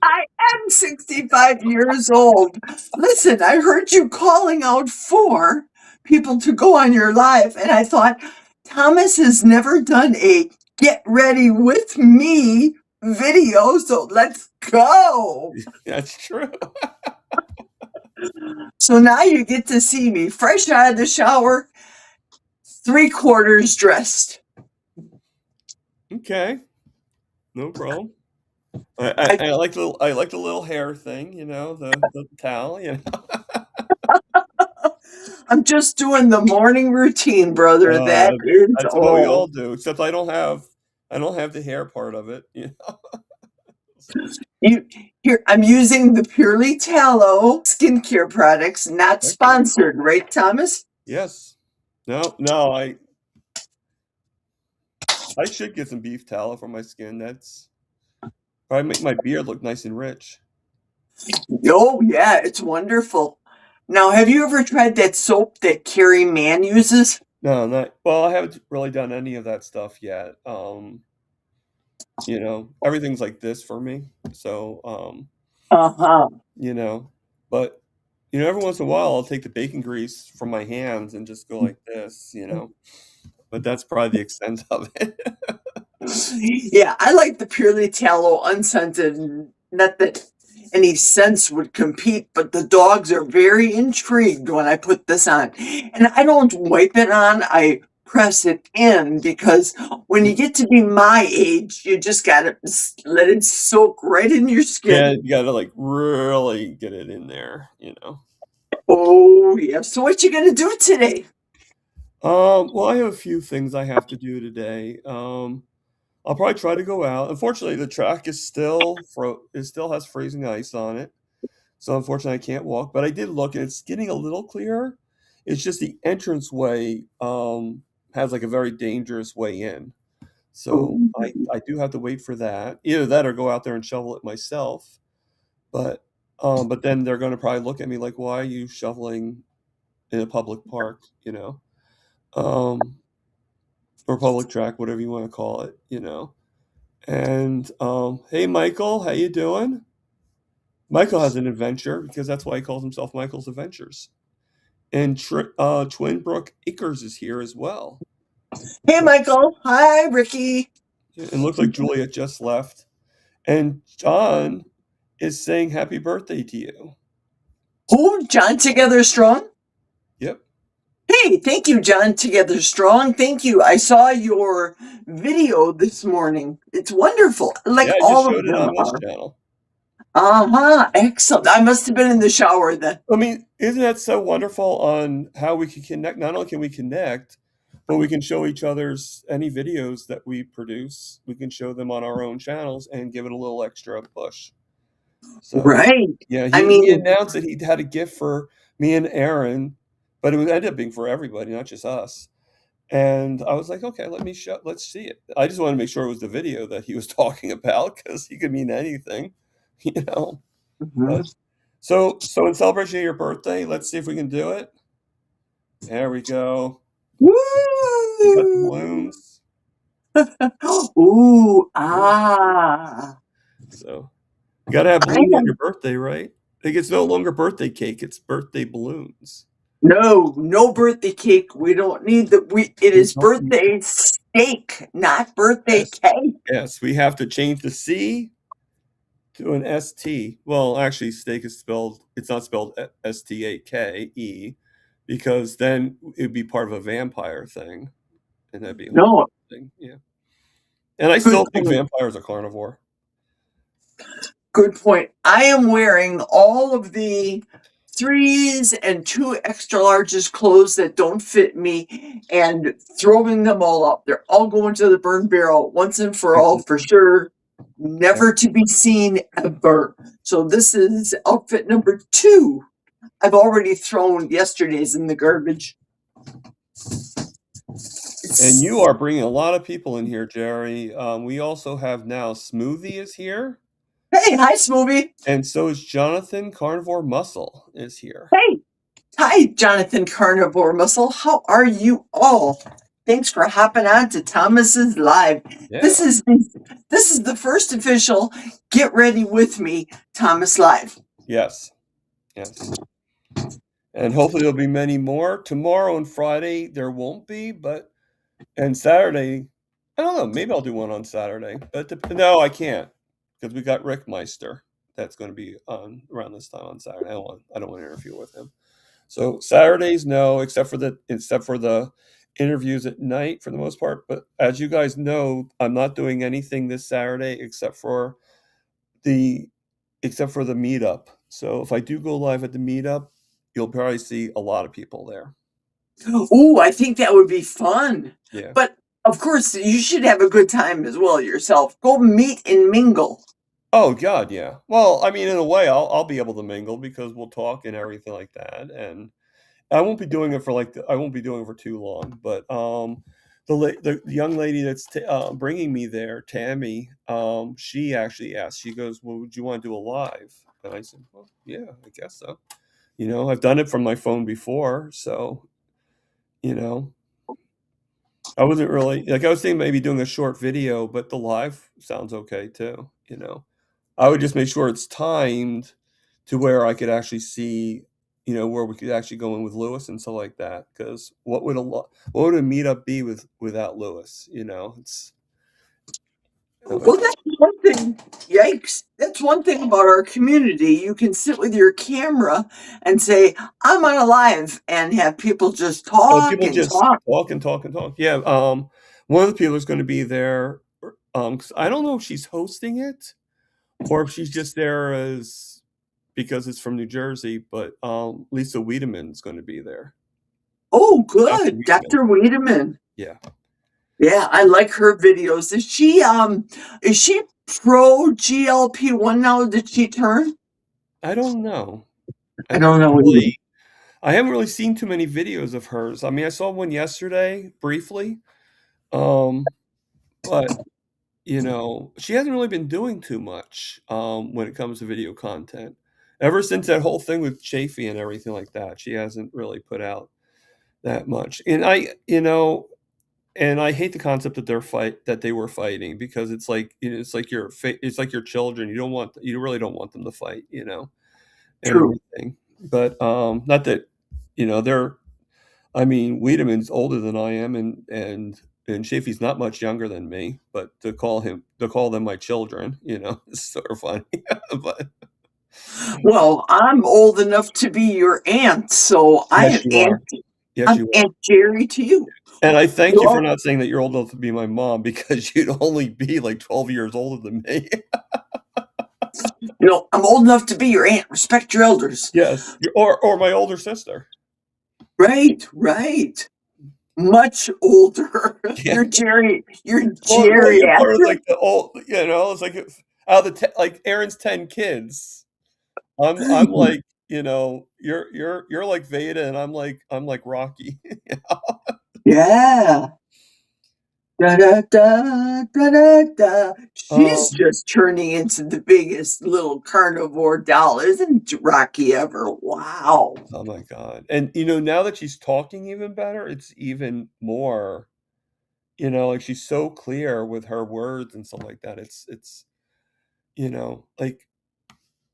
I am 65 years old. Listen, I heard you calling out for people to go on your live, and I thought, Thomas has never done a get ready with me video, so let's go. That's true. So now you get to see me fresh out of the shower, 3/4 dressed. Okay, no problem. I like the little hair thing, the towel, I'm just doing the morning routine, brother. That is That's what we all all. do, except I don't have the hair part of it. I'm using the Purely Tallow skincare products, not Okay. sponsored, right, Thomas? Yes. No, I should get some beef tallow for my skin. That's probably make my beard look nice and rich. Oh, yeah, it's wonderful. Now, have you ever tried that soap that Carrie Mann uses? No, well, I haven't really done any of that stuff yet. Everything's like this for me. So, Uh-huh. but every once in a while I'll take the bacon grease from my hands and just go like this, but that's probably the extent of it. Yeah, I like the Purely Tallow unscented. Not that any scents would compete, but the dogs are very intrigued when I put this on. And I don't wipe it on, I press it in because when you get to be my age, you just gotta let it soak right in your Yeah, skin. you gotta like really get it in there. Oh, yeah. So what you gonna do today? Well, I have a few things I have to do today. I'll probably try to go out. Unfortunately, the track is still it still has freezing ice on it. So unfortunately I can't walk, but I did look and it's getting a little clearer. It's just the entranceway has like a very dangerous way in. So I do have to wait for that. Either that or go out there and shovel it myself. But then they're gonna probably look at me like, why are you shoveling in a public park, Um or public track, whatever you want to call it. And hey Michael, how you doing? Michael has an adventure because that's why he calls himself Michael's Adventures. And Twin Brook Acres is here as well. Hey, Michael. Hi, Ricky. It looks like Juliet just left. And John is saying happy birthday to you. Who? John Together Strong? Yep. Hey, thank you, John Together Strong. Thank you. I saw your video this morning. It's wonderful. Like Yeah, I just all of showed it them on this are. channel. Uh-huh. Excellent. I must have been in the shower then. I mean, isn't that so wonderful on how we can connect? Not only can we connect, but we can show each other's any videos that we produce. We can show them on our own channels and give it a little extra push. So, Right. yeah, I he mean, announced that he had a gift for me and Aaron, but it ended up being for everybody, not just us. And I was like, okay, let's see it. I just want to make sure it was the video that he was talking about because he could mean anything, you know. But mhm. so in celebration of your birthday, let's see if we can do it. There we go. You got the Woo! balloons. Ooh, Yeah. ah. So you gotta have I balloons on am your birthday, right? Like it's no longer birthday cake, it's birthday balloons. no birthday cake. We don't need it We is don't need birthday steak, not birthday yes. cake. Yes, we have to change the C to an ST. Well, actually, steak is spelled, it's not spelled STAKE because then it'd be part of a vampire thing. And that'd be a whole No, thing. Yeah. And I good still think point. vampires are carnivore. Good point. I am wearing all of the threes and two extra larges clothes that don't fit me and throwing them all up. They're all going to the burn barrel once and for all, for sure. Never to be seen ever. So this is outfit number 2. I've already thrown yesterday's in the garbage. And you are bringing a lot of people in here, Jerry. We also have now Smoothie is here, Hey, hi, Smoothie. and so is Jonathan Carnivore Muscle is here. Hey, hi, Jonathan Carnivore Muscle. How are you all? Thanks for hopping on to Thomas's Live. Yeah. This is the first official Get Ready With Me Thomas Live. Yes. Yes. And hopefully there'll be many more. Tomorrow and Friday there won't be, and Saturday, I don't know, maybe I'll do one on Saturday. But no, I can't because we got Rick Meister that's going to be on around this time on Saturday. I don't want to interview with him. So Saturdays, no, except for the interviews at night for the most part. But as you guys know, I'm not doing anything this Saturday the except for the meetup. So if I do go live at the meetup, you'll probably see a lot of people there. Ooh, I think that would be fun. Yeah. But of course, you should have a good time as well yourself. Go meet and mingle. Oh God, yeah. Well, I mean, in a way, I'll be able to mingle because we'll talk and everything like that, and I won't be doing it for I won't be doing it for too long. But the young lady that's bringing me there, Tammy, she actually asked. She goes, "Well, would you want to do a live?" And I said, "Well, yeah, I guess so." You know, I've done it from my phone before, so you know, I wasn't really like I was thinking maybe doing a short video, but the live sounds okay too. You know, I would just make sure it's timed to where I could actually see, where we could actually go in with Lewis and stuff like that. Because what would a meetup be without Lewis? It's Well, that's one thing. Yikes. That's one thing about our community. You can sit with your camera and say, I'm on a live, and have people just oh, talk people and just talk. talk and talk and talk. Yeah, one of the people is going to be there. 'Cause I don't know if she's hosting it or if she's just there as because it's from New Jersey, but Lisa Wiedemann's going to be there. Oh, Dr. good. Wiedemann. Dr. Wiedemann. Yeah. Yeah, I like her videos. Is she pro GLP-1 now? Did she turn? I don't know. I don't know either. I haven't really seen too many videos of hers. I mean, I saw one yesterday briefly, but she hasn't really been doing too much when it comes to video content. Ever since that whole thing with Chafee and everything like that, she hasn't really put out that much. And I hate the concept that they were fighting because it's like it's like it's like your children. You really don't want them to fight, and True. everything. But not that they're. I mean, Wiedemann's older than I am, and and Chafee's not much younger than me, but to call them my children, is sort of funny. But Well, I'm old enough to be your aunt, so I yes, am you are. Yes, I'm you are. Aunt Jerry to you. And I thank you for Well, not saying that you're old enough to be my mom because you'd only be like 12 years older than me. I'm old enough to be your aunt. Respect your elders. Yes, or my older sister. Right, right. Much older. Yeah. You're Well, you're part of geriatric. like the old, it's like out of like Aaron's 10 kids. I'm like, you're like Veda and I'm like Rocky. Yeah. Da da da da da da. She's Um, just turning into the biggest little carnivore doll, isn't Rocky ever? Wow. oh my God. And now that she's talking even better, it's even more, like she's so clear with her words and stuff like that. It's like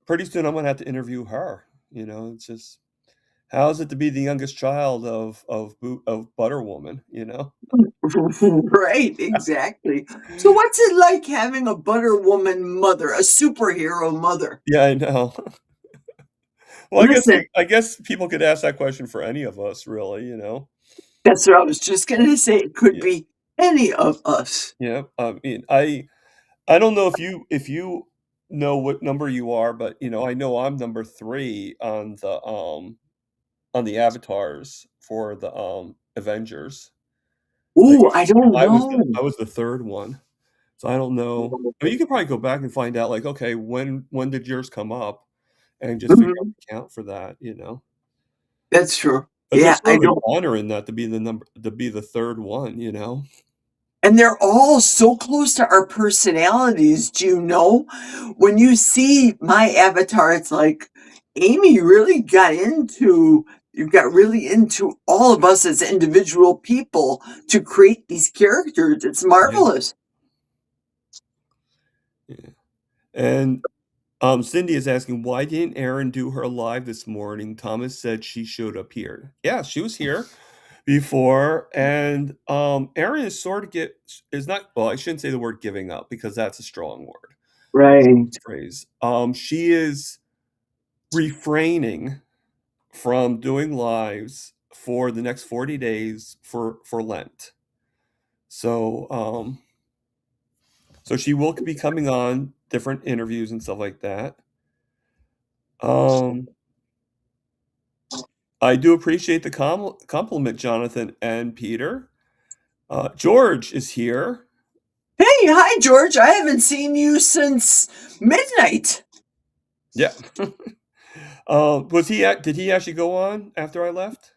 pretty soon I'm gonna have to interview her. It's just how is it to be the youngest child of Butter Woman? Right, exactly. So what's it like having a butter woman mother, a superhero mother? Yeah, I know. Well, Listen, I guess people could ask that question for any of us, really. that's what I was just gonna say. It could Yeah, be any of us. yeah. I mean, I don't know if you know what number you are, but I know I'm number 3 on the avatars for the Avengers. Like Ooh, I don't know. I was the 3rd one. So I don't know. I mean, you could probably go back and find out like, okay, when did yours come up and just figure out Mhm, the count for that. that's true. But Yeah, there's I sort of an don't. honor in that to be the 3rd one. And they're all so close to our personalities. Do you know? When you see my avatar, it's like Amy really you got really into all of us as individual people to create these characters. It's Yeah, marvelous. yeah. And Cindy is asking, why didn't Erin do her live this morning? Thomas said she showed up here. Yeah, she was here before, and Erin is not, well, I shouldn't say the word giving up because that's a strong word. Right. Phrase. She is refraining from doing lives for the next 40 days for Lent. So she will be coming on different interviews and stuff like that. Um, I do appreciate the compliment, Jonathan and Peter. George is here. Hey, hi, George. I haven't seen you since midnight. Yeah. Did he actually go on after I left?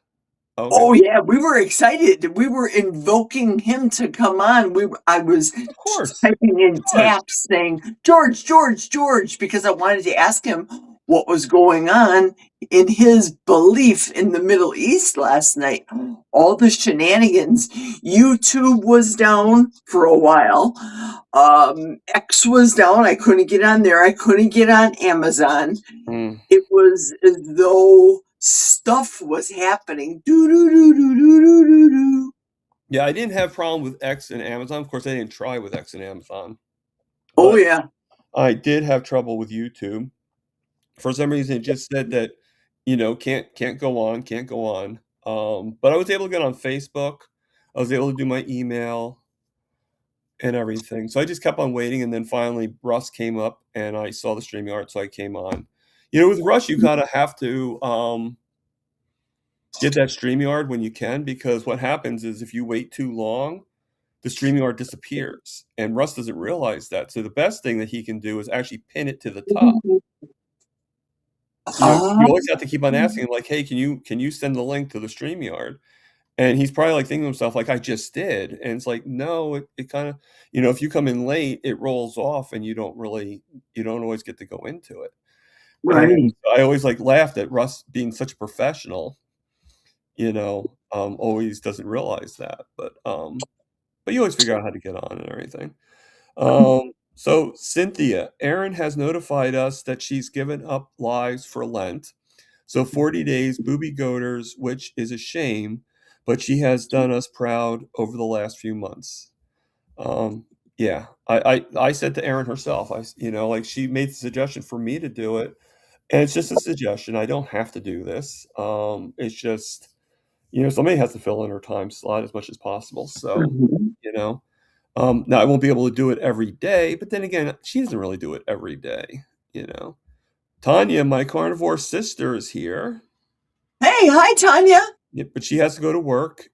Okay. Oh yeah, we were excited. We were invoking him to come on. I was Of course. typing in George. taps saying George, George, George, because I wanted to ask him what was going on in his belief in the Middle East last night. All the shenanigans. YouTube was down for a while. X was down. I couldn't get on there. I couldn't get on Amazon. Mm. It was as though stuff was happening. Do do do do do do do do. Yeah, I didn't have problem with X and Amazon. Of course, I didn't try with X and Amazon, Oh but yeah. I did have trouble with YouTube. For some reason, it just said that, can't go on, can't go on. But I was able to get on Facebook. I was able to do my email and everything. So I just kept on waiting, and then finally Russ came up, and I saw the StreamYard, so I came on. With Russ, you kinda have to, get that StreamYard when you can, because what happens is if you wait too long, the StreamYard disappears, and Russ doesn't realize that. So the best thing that he can do is actually pin it to the top. You Ah, always have to keep on asking, like, "Hey, can you send the link to the StreamYard?" And he's probably, like, thinking to himself, like, "I just did." And it's like, no, it kinda if you come in late, it rolls off and you don't always get to go into it. And right. I always, like, laughed at Russ being such a professional, always doesn't realize that, but you always figure out how to get on and everything. So Cynthia, Erin has notified us that she's given up lives for Lent. So 40 days, booby goaters, which is a shame, but she has done us proud over the last few months. Yeah, I said to Erin herself, like she made the suggestion for me to do it, and it's just a suggestion. I don't have to do this. It's just, somebody has to fill in her time slot as much as possible. So, Mhm. you know, now I won't be able to do it every day, but then again, she doesn't really do it every day. You know, Tanya, my carnivore sister, is here. Hey, hi, Tanya. Yeah, but she has to go to work.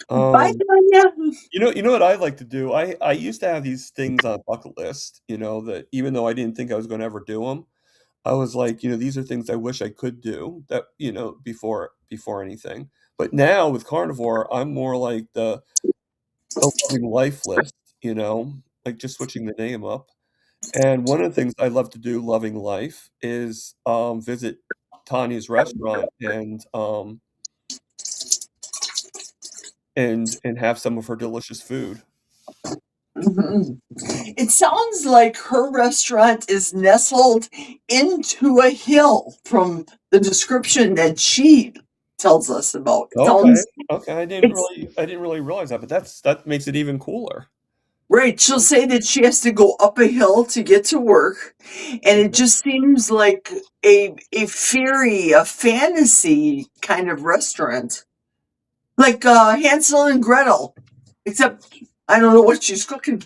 Bye, Um, Tanya. you know what I like to do? I used to have these things on a bucket list, that even though I didn't think I was gonna ever do them, I was like, these are things I wish I could do that, before anything. But now with carnivore, I'm more like the loving life list, like just switching the name up. And one of the things I love to do, loving life, is visit Tanya's restaurant and have some of her delicious food. Mhm. It sounds like her restaurant is nestled into a hill from the description that she tells us about. Okay, Sounds okay, it's I didn't really realize that, but that makes it even cooler. right. She'll say that she has to go up a hill to get to work, and it just seems like a fairy, a fantasy kind of restaurant. Like Hansel and Gretel. Except I don't know what she's cooking.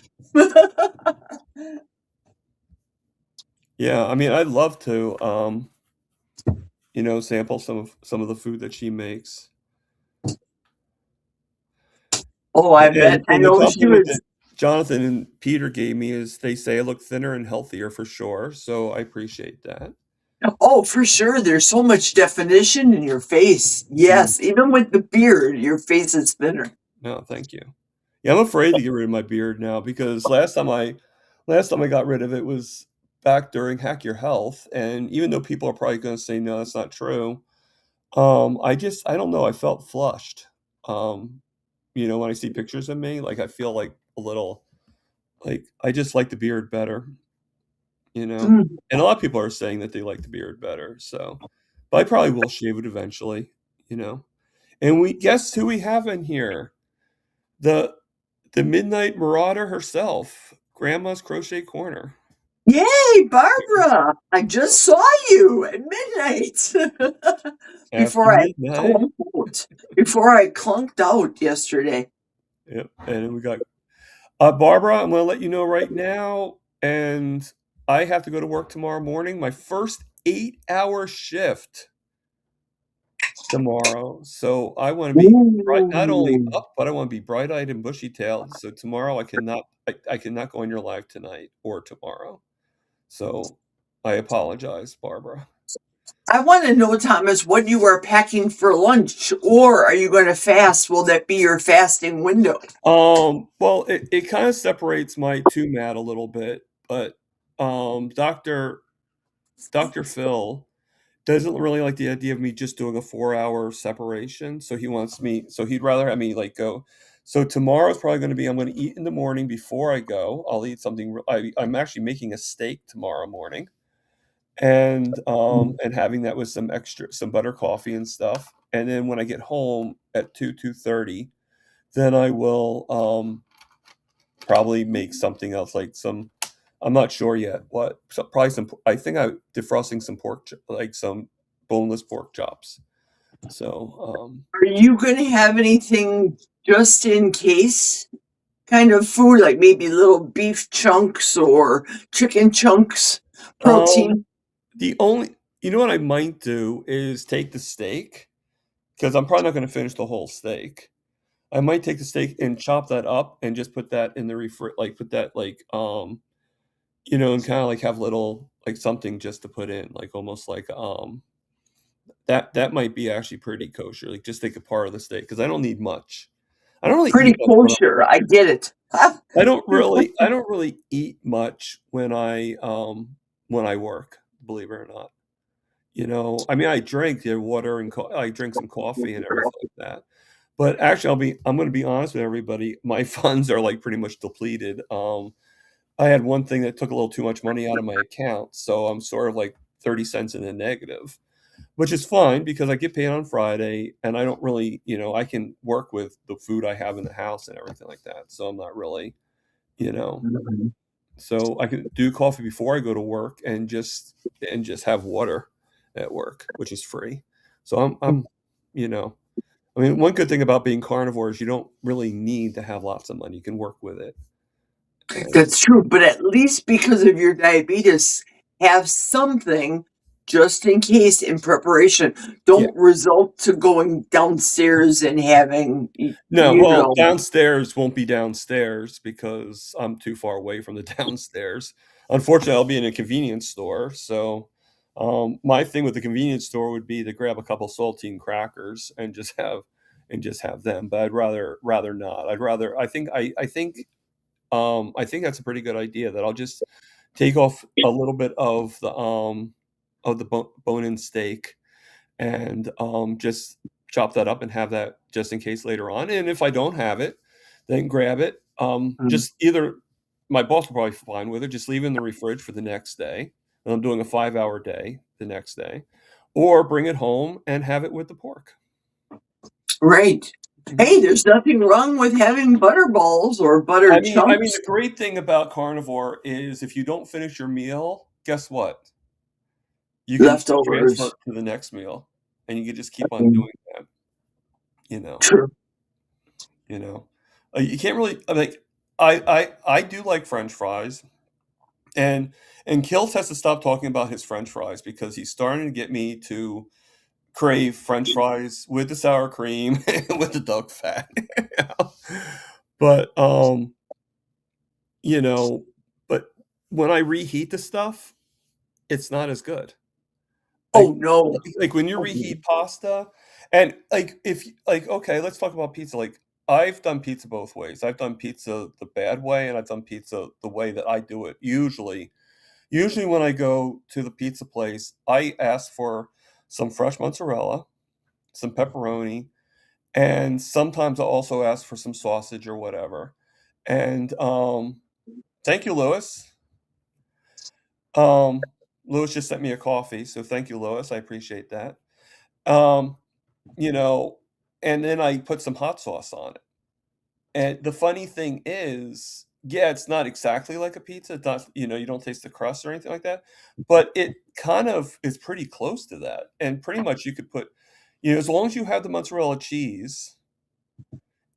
Yeah, I mean, I'd love to, sample some of the food that she makes. Oh, I bet. I And the know she compliment was. that Jonathan and Peter gave me is they say I look thinner and healthier for sure, so I appreciate that. Oh, for sure. There's so much definition in your face. Mm, Yes, even with the beard, your face is thinner. no, thank you. Yeah, I'm afraid to get rid of my beard now because last time I got rid of it was back during Hack Your Health, and even though people are probably gonna say, "No, that's not true," I don't know, I felt flushed. Um, when I see pictures of me, like, I feel like a little like, I just like the beard better, you know? Mm. And a lot of people are saying that they like the beard better, so but I probably will shave it eventually, you know? And we guess who we have in here? The the Midnight Marauder herself, Grandma's Crochet Corner. Yay, Barbara! I just saw you at midnight After before I midnight. clunked out. Before I clunked out yesterday. Yep, and then we got Barbara, I'm gonna let you know right now, and I have to go to work tomorrow morning, my first 8-hour shift tomorrow, so I wanna be bright not only Ooh. up, but I wanna be bright-eyed and bushy-tailed, so tomorrow I cannot go on your live tonight or tomorrow. So, I apologize, Barbara. I want to know, Thomas, what you are packing for lunch, or are you going to fast? Will that be your fasting window? Well, it kinda separates my 2 mat a little bit, but, Dr. Phil doesn't really like the idea of me just doing a 4-hour separation, so he'd rather have me, like, go so tomorrow's probably gonna be I'm gonna eat in the morning before I go. I'll eat something r I'm actually making a steak tomorrow morning and having that with some butter coffee and stuff, and then when I get home at 2:30, then I will, probably make something else, like some I'm not sure yet what, so probably I think I'm defrosting some like some boneless pork chops. So, Are you going to have anything just in case kind of food, like maybe little beef chunks or chicken chunks, um, protein? the only what I might do is take the steak because 'cause I'm probably not gonna finish the whole steak. I might take the steak and chop that up and just put that in the put that, like, and kinda, like, have little like, something just to put in, like, almost like, that might be actually pretty kosher, like, just take a part of the steak because I don't need much. I don't really Pretty eat much kosher. I get it. I don't really eat much when I work, believe it or not. I mean, I drink, water and I drink some coffee and everything like that. But actually, I'm gonna be honest with everybody, my funds are, like, pretty much depleted. I had one thing that took a little too much money out of my account, so I'm sort of, like, 30 cents in the negative. which is fine because I get paid on Friday, and I don't really, I can work with the food I have in the house and everything like that. So I'm not really, you know, Mhm. so I can do coffee before I go to work and just have water at work, which is free. So I'm, you know, I mean, one good thing about being carnivore is you don't really need to have lots of money. You can work with it. And That's true, but at least because of your diabetes, have something just in case in preparation. yeah. Don't result to going downstairs and having, No, well, downstairs won't be downstairs because I'm too far away from the downstairs. Unfortunately, I'll be in a convenience store. So, my thing with the convenience store would be to grab a couple saltine crackers and just have them. But I'd rather not. I think that's a pretty good idea. That I'll just take off a little bit of the bone-in steak and just chop that up and have that just in case later on. And if I don't have it, then grab it. Mm. Just either my boss will probably be fine with it. Just leave it in the fridge for the next day. And I'm doing a 5-hour day the next day, or bring it home and have it with the pork. Right. Mhm. Hey, there's nothing wrong with having butter balls or butter I mean, chunks the great thing about carnivore is if you don't finish your meal, guess what? You can transfer leftovers. it to the next meal, and you can just keep on Mm, doing that. You know. true. You know, you can't really like. I do like French fries, and Kills has to stop talking about his French fries because he's starting to get me to crave French fries with the sour cream and with the duck fat. You know? But you know, but when I reheat the stuff, it's not as good. Oh Like no. like when you Oh, no. reheat pasta and, like, if like, okay, let's talk about pizza, like, I've done pizza both ways. I've done pizza the bad way, and I've done pizza the way that I do it usually when I go to the pizza place, I ask for some fresh mozzarella, some pepperoni, and sometimes I'll also ask for some sausage or whatever, and, thank you, Louis. Um, Louis just sent me a coffee, so thank you, Louis, I appreciate that. Um, you know, and then I put some hot sauce on it. And the funny thing is, yeah, it's not exactly like a pizza. It's not, you don't taste the crust or anything like that, but it kind of is pretty close to that. And pretty much you could put, as long as you have the mozzarella cheese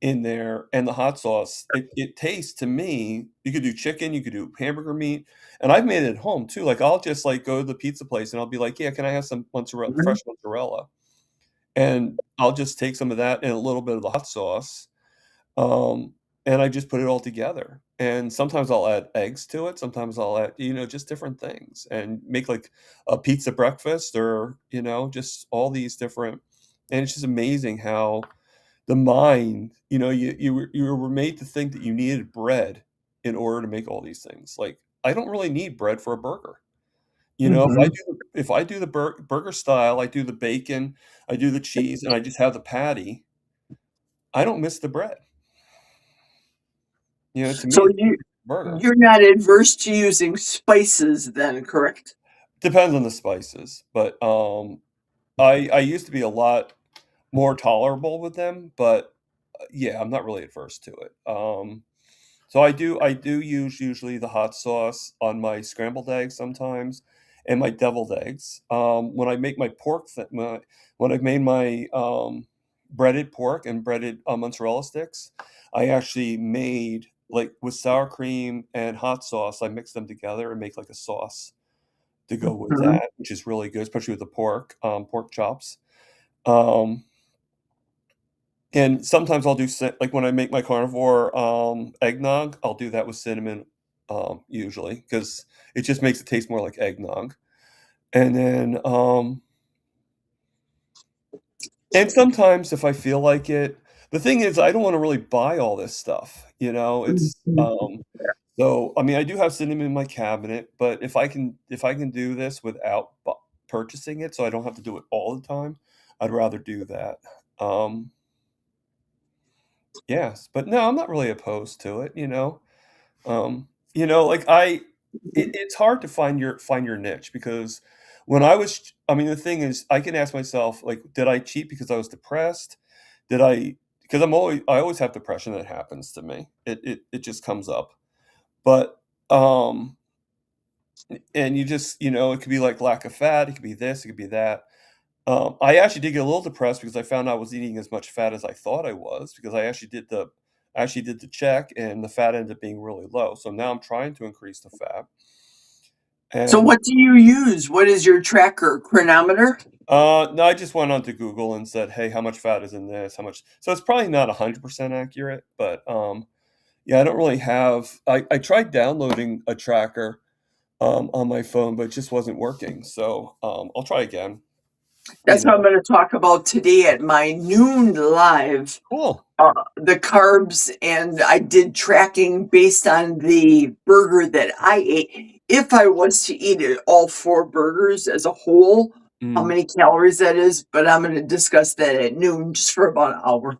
in there and the hot sauce, it tastes to me, you could do chicken, you could do hamburger meat. And I've made it at home too. Like I'll just like go to the pizza place and I'll be like, yeah, can I have some mozzarella, Mhm. fresh mozzarella? And I'll just take some of that and a little bit of the hot sauce, um, and I just put it all together. And sometimes I'll add eggs to it, sometimes I'll add, just different things and make like a pizza breakfast or, just all these different, and it's just amazing how the mind, you were made to think that you needed bread in order to make all these things. Like, I don't really need bread for a burger. Mhm. If I do the burger style, I do the bacon, I do the cheese, and I just have the patty, I don't miss the bread. To me, So it's a burger. you're not adverse to using spices then, correct? Depends on the spices, but, I used to be a lot more tolerable with them, but, yeah, I'm not really adverse to it. So I do use usually the hot sauce on my scrambled eggs sometimes and my deviled eggs. When I make my pork th when I've made my, breaded pork and breaded, mozzarella sticks, I actually made, like, with sour cream and hot sauce, I mix them together and make, like, a sauce to go with Mhm. that, which is really good, especially with the pork chops. Um and sometimes I'll do like when I make my carnivore eggnog, I'll do that with cinnamon usually because it just makes it taste more like eggnog. And then and sometimes if I feel like it, the thing is I don't want to really buy all this stuff, It's Mhm. so I mean I do have cinnamon in my cabinet, but if I can do this without purchasing it so I don't have to do it all the time, I'd rather do that. Um Yes, but no, I'm not really opposed to it. Like it's hard to find your niche because when I was, I mean, the thing is, I can ask myself, like, did I cheat because I was depressed? Did I? Because I always have depression that happens to me. It just comes up. But um, and you just, it could be like lack of fat. It could be this. It could be that. I actually did get a little depressed because I found I was eating as much fat as I thought I was because I actually did the check and the fat ended up being really low. So now I'm trying to increase the fat. So And what do you use? What is your tracker? Chronometer? no, I just went onto Google and said, "Hey, how much fat is in this? How much?" So it's probably not 100% accurate, but yeah, I don't really have. I tried downloading a tracker on my phone, but it just wasn't working. So I'll try again. You That's what I'm know, going to talk about today at my noon live. cool. The carbs, and I did tracking based on the burger that I ate. If I was to eat it, all 4 burgers as a whole, how Mm, many calories that is, but I'm going to discuss that at noon just for about an hour.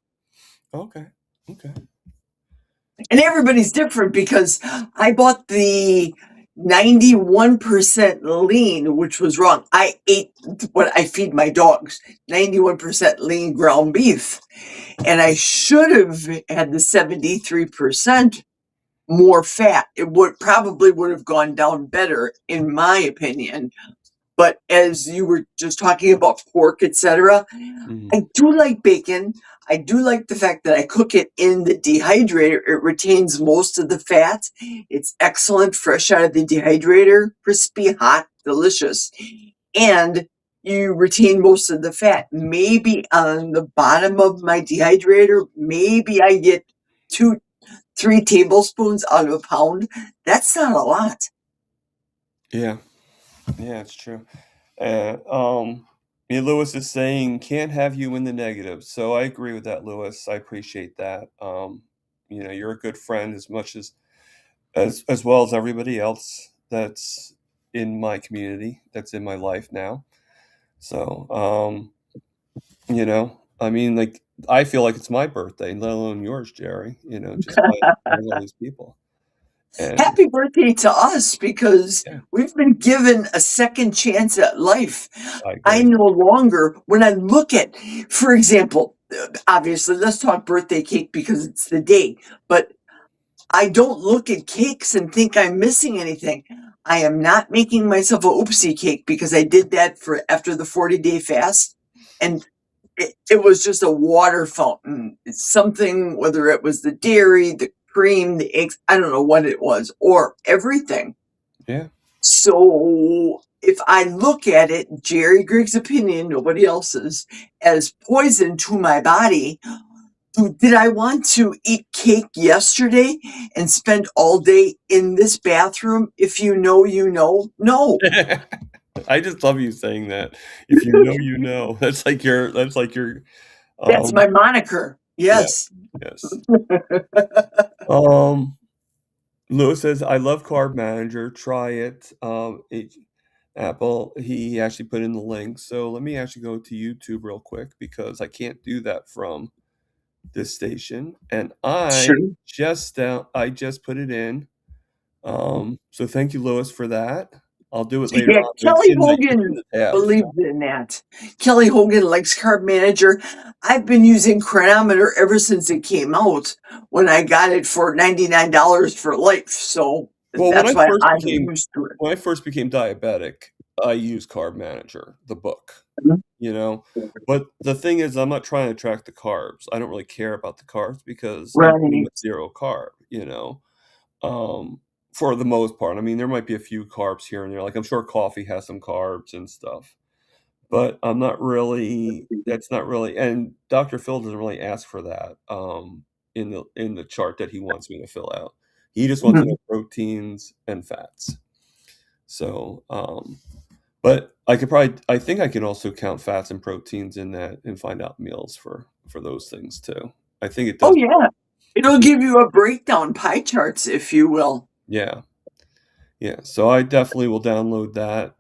okay. Okay. And everybody's different because I bought the 91% lean, which was wrong. I ate what I feed my dogs, 91% lean ground beef. And I should have had the 73% more fat. It would have gone down better, in my opinion. But as you were just talking about pork, etc., Mm, I do like bacon. I do like the fact that I cook it in the dehydrator. It retains most of the fat. It's excellent fresh out of the dehydrator, crispy, hot, delicious. And you retain most of the fat. Maybe on the bottom of my dehydrator, maybe I get 3 tablespoons out of a pound. That's not a lot. yeah. Yeah, it's true. Yeah, Lewis is saying can't have you in the negative. So I agree with that, Lewis. I appreciate that. You're a good friend as much as well as everybody else that's in my community, that's in my life now. So, I mean, like, I feel like it's my birthday, let alone yours, Jerry, just by knowing all these people. And Happy birthday to us because yeah, we've been given a second chance at life. I I agree. no longer, when I look at, for example, obviously, let's talk birthday cake because it's the day, but I don't look at cakes and think I'm missing anything. I am not making myself a oopsie cake because I did that for after the 40-day fast. And it was just a water fountain. It's something, whether it was the dairy, the cream, the eggs, I don't know what it was, or everything. Yeah. So if I look at it, Jerry Griggs' opinion, nobody else's, as poison to my body, did I want to eat cake yesterday and spend all day in this bathroom? If you know, you know. No, I just love you saying that. If you know, you know. That's like your that's um my moniker. yeah, Yes. yes. Um Lewis says, I love Carb Manager. Try it. Apple, he actually put in the link. So let me actually go to YouTube real quick because I can't do that from this station. And Sure. I just put it in. So thank you, Lewis, for that. I'll do it later Yeah, on, but Kelly it's in Hogan the tabs. believed in that. Kelly Hogan likes Carb Manager. I've been using Chronometer ever since it came out when I got it for $99 for life. So Well, that's why I'm used to it. when I first became diabetic, I used Carb Manager, the book, Mhm. you know? But the thing is, I'm not trying to track the carbs. I don't really care about the carbs because I'm pretty Right. much 0 carb, for the most part. I mean, there might be a few carbs here and there, like, I'm sure coffee has some carbs and stuff, but I'm not really that's not really, and Dr. Phil doesn't really ask for that, in the chart that he wants me to fill out. He just wants to know Mhm. proteins and fats. So, but I think I can also count fats and proteins in that and find out meals for those things too. I think it Oh, does. yeah. I It'll think give you a breakdown, pie charts, if you will. yeah. Yeah, so I definitely will download that.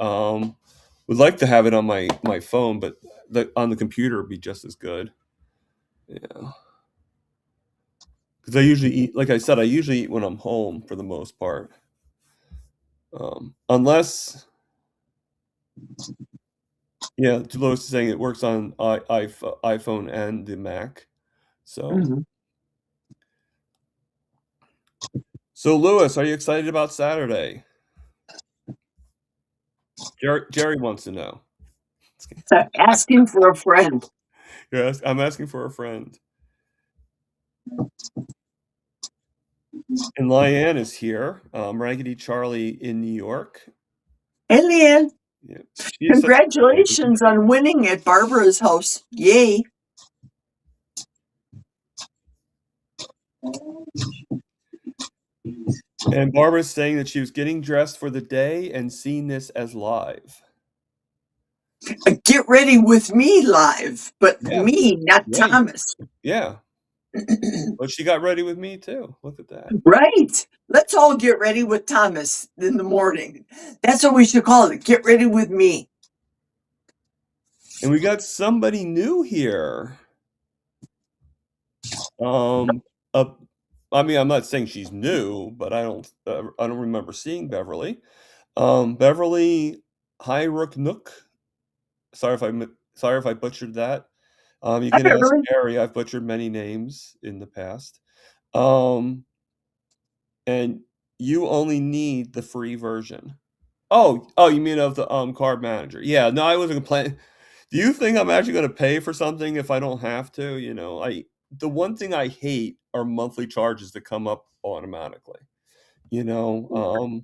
Would like to have it on my phone, but on the computer would be just as good. Yeah, because I usually eat, like I said, I usually eat when I'm home for the most part. Unless Yeah, Lois is saying it works on iPhone and the Mac. So, Mhm. so Lewis, are you excited about Saturday? Jerry wants to know. Asking for a friend. Yes, I'm asking for a friend. And Lyanne is here. Raggedy Charlie in New York. Hey, Leanne, Yeah, she is such a good lady. congratulations on winning at Barbara's house. Yay. And Barbara's saying that she was getting dressed for the day and seeing this as live. Get ready with me live, but Yeah, me, not right. Thomas. Yeah. But she got ready with me too. Look at that. Right. Let's all get ready with Thomas in the morning. That's what we should call it. Get ready with me. And we got somebody new here. Uh, I mean, I'm not saying she's new, but I don't remember seeing Beverly. Beverly Hyrook Nook. Sorry if I butchered that. You Hi, can ask Beverly. Jerry. I've butchered many names in the past. Um, and you only need the free version. Oh, you mean of the card manager? Yeah, no, I wasn't planning. Do you think I'm actually going to pay for something if I don't have to? You know, the one thing I hate are monthly charges that come up automatically. You know,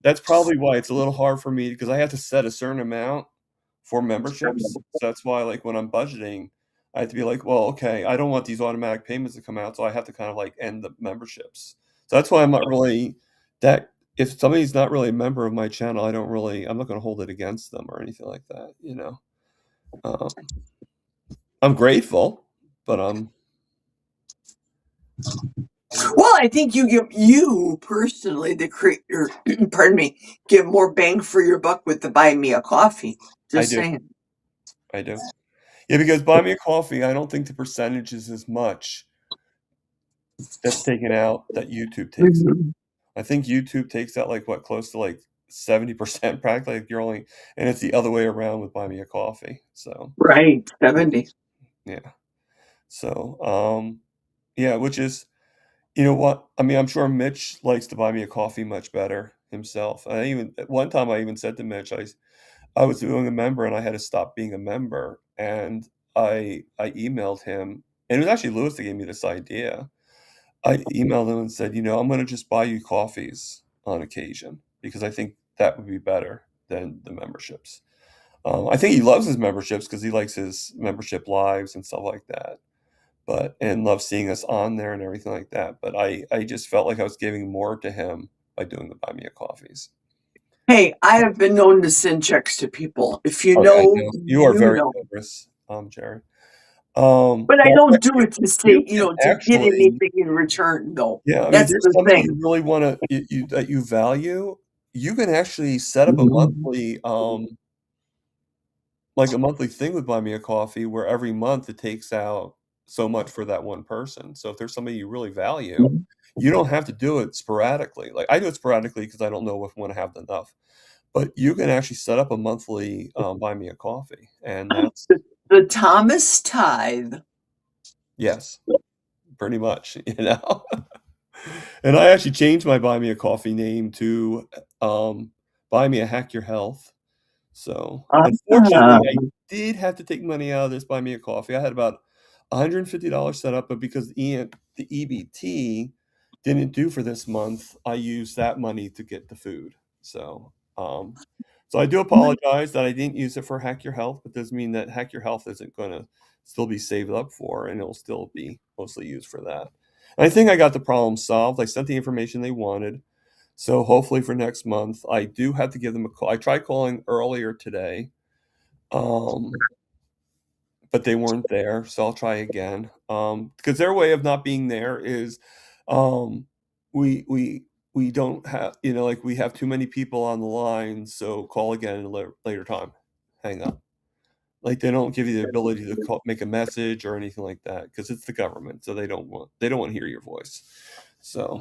that's probably why it's a little hard for me because I have to set a certain amount for memberships. So that's why, like, when I'm budgeting, I have to be like, well, okay, I don't want these automatic payments to come out, so I have to kind of like end the memberships. So that's why I'm not really that. If somebody's not really a member of my channel, I'm not going to hold it against them or anything like that. You know, um, I'm grateful, but Well, I think you personally, the creator, pardon me, get more bang for your buck with the buy me a coffee. I Just do, saying. I do. Yeah, because buy me a coffee, I don't think the percentage is as much that's taken out that YouTube takes. Mhm. I think YouTube takes out like what close to like 70% practically. Like you're only, and it's the other way around with Buy Me a Coffee. So Right, 70. yeah. So yeah, which is you know what? I mean, I'm sure Mitch likes to buy me a coffee much better himself. I even at one time I even said to Mitch, I was doing a member and I had to stop being a member, and I emailed him, and it was actually Lewis that gave me this idea. I emailed him and said, you know, I'm going to just buy you coffees on occasion because I think that would be better than the memberships. I think he loves his memberships because he likes his membership lives and stuff like that. And loves seeing us on there and everything like that. But I just felt like I was giving more to him by doing the buy me a coffees. Hey, I have been known to send checks to people. If you Oh, yeah, I know, know. You are you very know. generous, Jerry. But I But don't do it to say, you can to get actually, anything in return, though. yeah, I mean, if That's there's the somebody you thing. really want to that you value, you can actually set up a Mhm. monthly like a monthly thing with Buy Me a Coffee where every month it takes out so much for that one person. So if there's somebody you really value, you don't have to do it sporadically. Like I do it sporadically because I don't know if I want to have enough. But you can actually set up a monthly Buy Me a Coffee, and that's The Thomas Tithe. yes, pretty much, you know. And I actually changed my Buy Me a Coffee name to Buy Me a Hack Your Health. So, Ah, unfortunately, I did have to take money out of this Buy Me a Coffee. I had about $150 set up, but because the EBT didn't do for this month, I used that money to get the food. So I do apologize that I didn't use it for Hack Your Health, but doesn't mean that Hack Your Health isn't gonna still be saved up for, and it'll still be mostly used for that. And I think I got the problem solved. I sent the information they wanted. So hopefully for next month, I do have to give them a call. I tried calling earlier today, um, but they weren't there, so I'll try again. Because their way of not being there is, um, we don't have, you know, like we have too many people on the line, so call again at a later time. Hang up. Like they don't give you the ability to call, make a message or anything like that because it's the government, so they don't want to hear your voice. So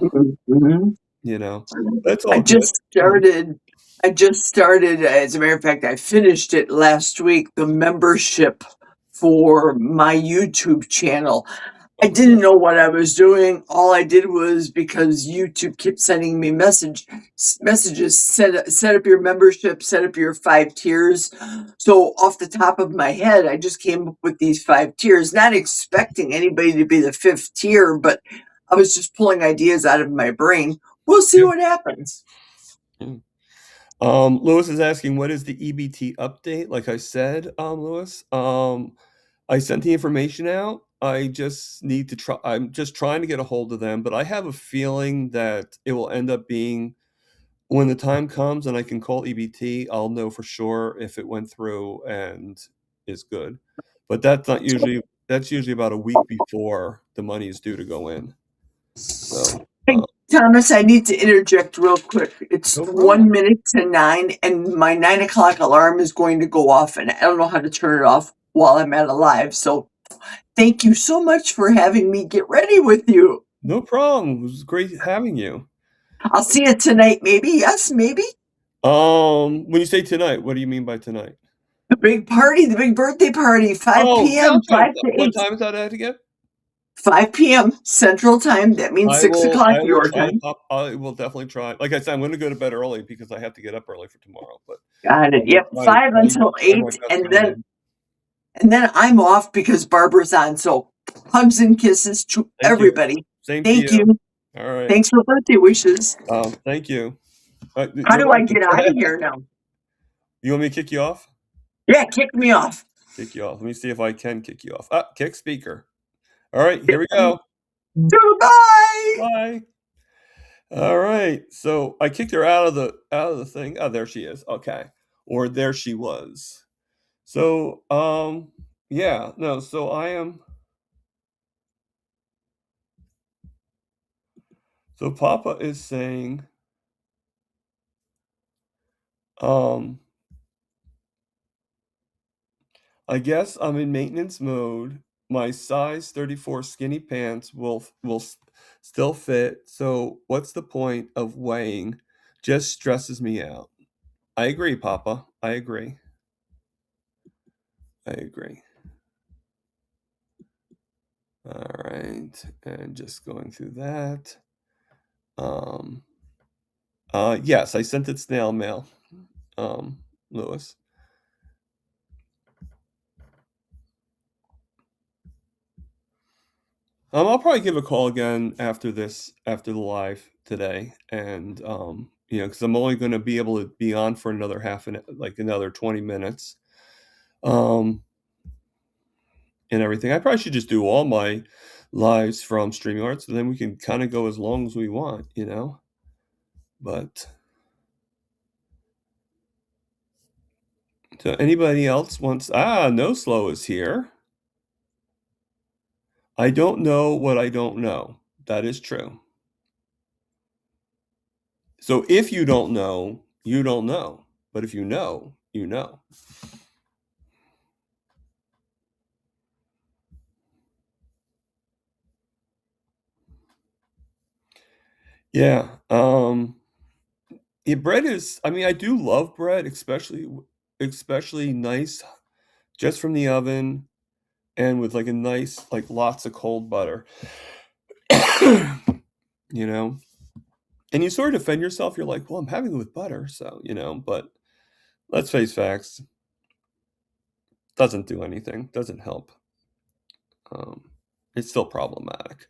mhm. you know, that's I all good. just started I just started, as a matter of fact, I finished it last week, the membership for my YouTube channel. I didn't know what I was doing. All I did was because YouTube kept sending me messages, set up your membership, set up your 5 tiers. So off the top of my head, I just came up with these 5 tiers, not expecting anybody to be the 5th tier, but I was just pulling ideas out of my brain. We'll see Yeah. what happens. Lewis is asking, what is the EBT update? Like I said, Lewis, I sent the information out. I just need to try. I'm just trying to get a hold of them, but I have a feeling that it will end up being when the time comes and I can call EBT, I'll know for sure if it went through and is good. But that's usually about a week before the money is due to go in. So, Hey, Thomas, I need to interject real quick. It's No problem. 1 minute to 9, and my 9 o'clock alarm is going to go off, and I don't know how to turn it off while I'm at a live. So thank you so much for having me get ready with you. No problem. It was great having you. I'll see you tonight, maybe. Yes, maybe. When you say tonight, what do you mean by tonight? The big party, the big birthday party, 5 Oh, yeah, p.m., that's fine. 5 to What 8. time is that at again? 5 p.m. Central Time. That means 6 o'clock I will your try. time. I will definitely try. Like I said, I'm going to go to bed early because I have to get up early for tomorrow. But Got I it. will Yep, try 5 until my 8, best and to then remain. I'm off because Barbara's on. So hugs and kisses to Thank you. everybody. Same to Thank you. you. All right. Thanks for birthday wishes. Thank you. How do I get out of here now? You want me to kick you off? Yeah, kick me off. Kick you off. Let me see if I can kick you off. Kick speaker. All right, here we go. Goodbye. Bye. All right. So I kicked her out of the thing. Oh, there she is. Okay. Or there she was. So yeah, no, so I am so Papa is saying um I guess I'm in maintenance mode. My size 34 skinny pants still fit. So what's the point of weighing? Just stresses me out. I agree, Papa. I agree. I agree. All right. And just going through that. Yes, I sent it snail mail. Lewis. I'll probably give a call again after the live today, and because I'm only going to be able to be on for another another 20 minutes, and everything. I probably should just do all my lives from StreamYard, so then we can kind of go as long as we want, But so anybody else wants? No slow is here. I don't know what I don't know. That is true. So if you don't know, you don't know. But if you know, you know. Yeah. Bread is, I mean, I do love bread, especially nice just from the oven and with like a nice, like lots of cold butter. you know? And you sort of defend yourself. You're like, well, I'm having it with butter. So, but let's face facts. Doesn't do anything, doesn't help. It's still problematic.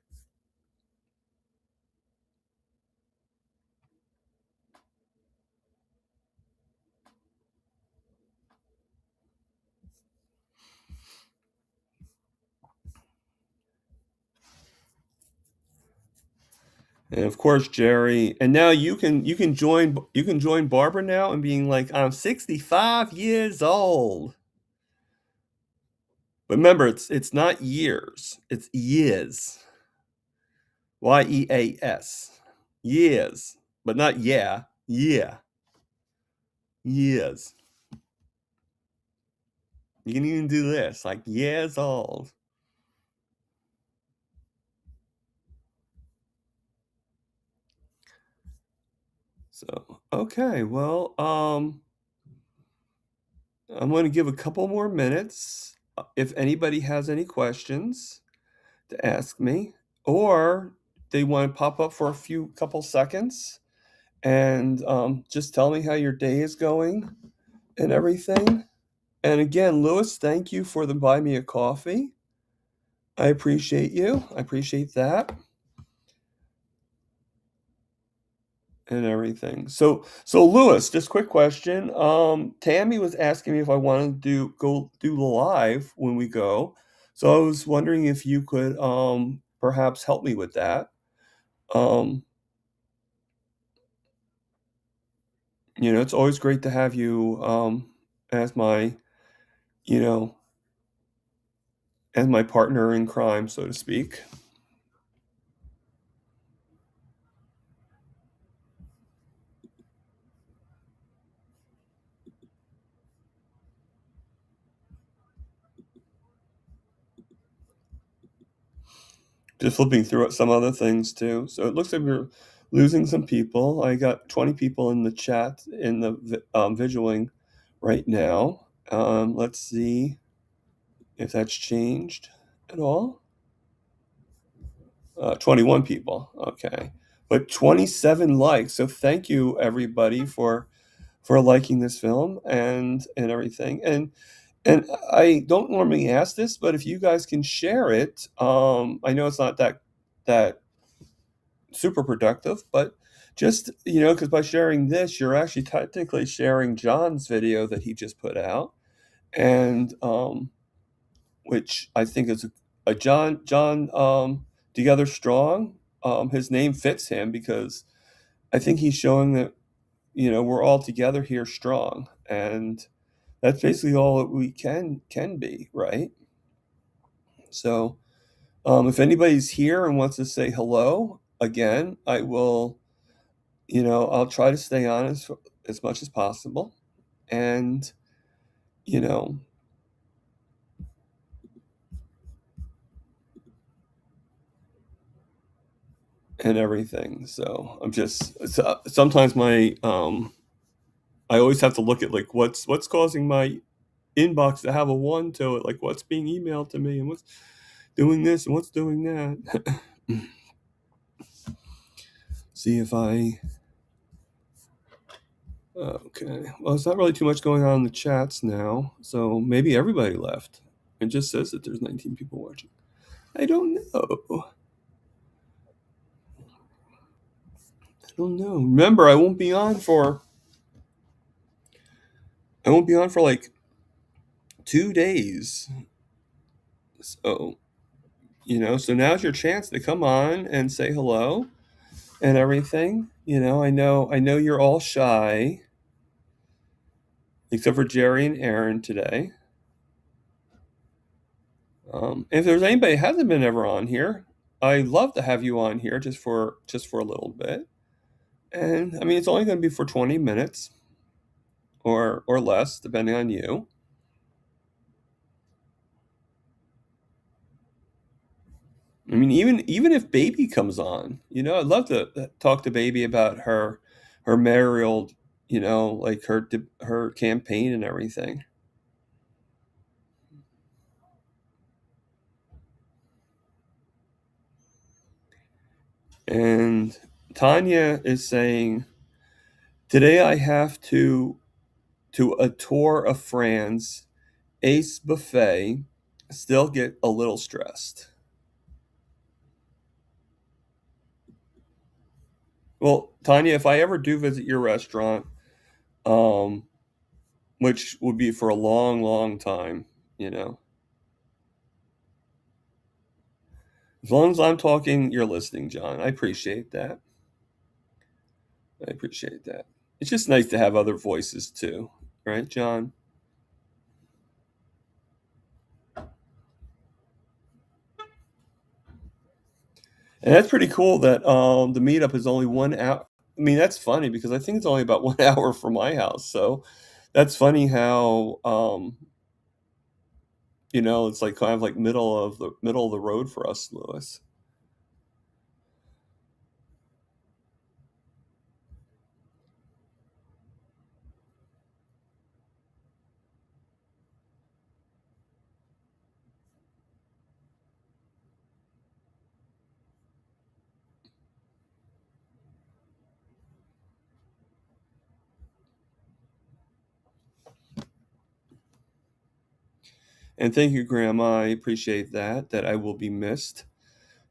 And of course, Jerry, and now you can join Barbara now and being like, I'm 65 years old. But remember, it's not years, it's years. YEAS. Years. But not yeah. Yeah. Years. You can even do this, like years old. So, okay, well, I'm going to give a couple more minutes if anybody has any questions to ask me, or they want to pop up for a couple seconds and just tell me how your day is going and everything. And again, Lewis, thank you for the buy me a coffee. I appreciate you. I appreciate that. And everything. So Lewis, just quick question. Tammy was asking me if I wanted to go do the live when we go. So I was wondering if you could perhaps help me with that. Um, it's always great to have you as my, you know, as my partner in crime, so to speak. Just flipping through some other things too. So it looks like we're losing some people. I got 20 people in the chat in the visualing right now. Let's see if that's changed at all. 21 people. Okay, but 27 likes. So thank you everybody for liking this film and everything. And I don't normally ask this, but if you guys can share it, I know it's not that super productive, but just, because by sharing this, you're actually technically sharing John's video that he just put out, and which I think is a John Together Strong. His name fits him because I think he's showing that we're all together here strong, and that's basically all that we can be, right? So if anybody's here and wants to say hello again, I will. I'll try to stay on as much as possible, and you know, and everything. So sometimes I always have to look at like what's causing my inbox to have a one to it, like what's being emailed to me and what's doing this and what's doing that. See if I. Okay. Well, it's not really too much going on in the chats now, so maybe everybody left. It just says that there's 19 people watching. I don't know. I don't know. Remember, I won't be on for like 2 days. So, so now's your chance to come on and say hello and everything. I know you're all shy, except for Jerry and Aaron today. If there's anybody who hasn't been ever on here, I'd love to have you on here just for a little bit. And I mean, it's only going to be for 20 minutes or less, depending on you. I mean, even if Baby comes on, I'd love to talk to Baby about her mayoral, like her campaign and everything. And Tanya is saying, today I have to a tour of France, Ace Buffet, still get a little stressed. Well, Tanya, if I ever do visit your restaurant, which would be for a long, long time, as long as I'm talking, you're listening, John. I appreciate that. It's just nice to have other voices too, right, John? And that's pretty cool that the meetup is only 1 hour. I mean, that's funny because I think it's only about 1 hour from my house. So that's funny how it's like kind of like middle of the road for us, Lewis. And thank you, Grandma. I appreciate that I will be missed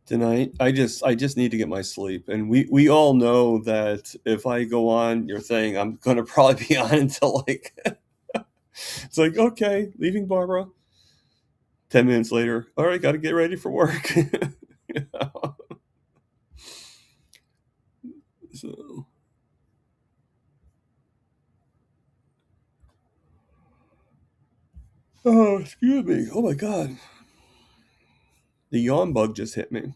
tonight. I just need to get my sleep. And we all know that if I go on your thing, I'm gonna probably be on until like it's like, okay, leaving Barbara. 10 minutes later, all right, gotta get ready for work. You know? So oh, excuse me. Oh my god. The yawn bug just hit me.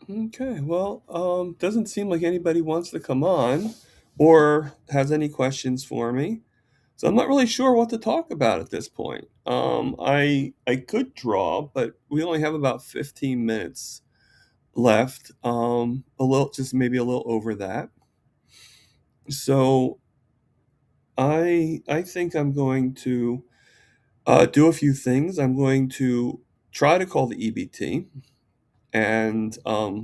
Okay, well, doesn't seem like anybody wants to come on or has any questions for me. So I'm not really sure what to talk about at this point. I could draw, but we only have about 15 minutes left. A little, just maybe a little over that. So I think I'm going to do a few things. I'm going to try to call the EBT and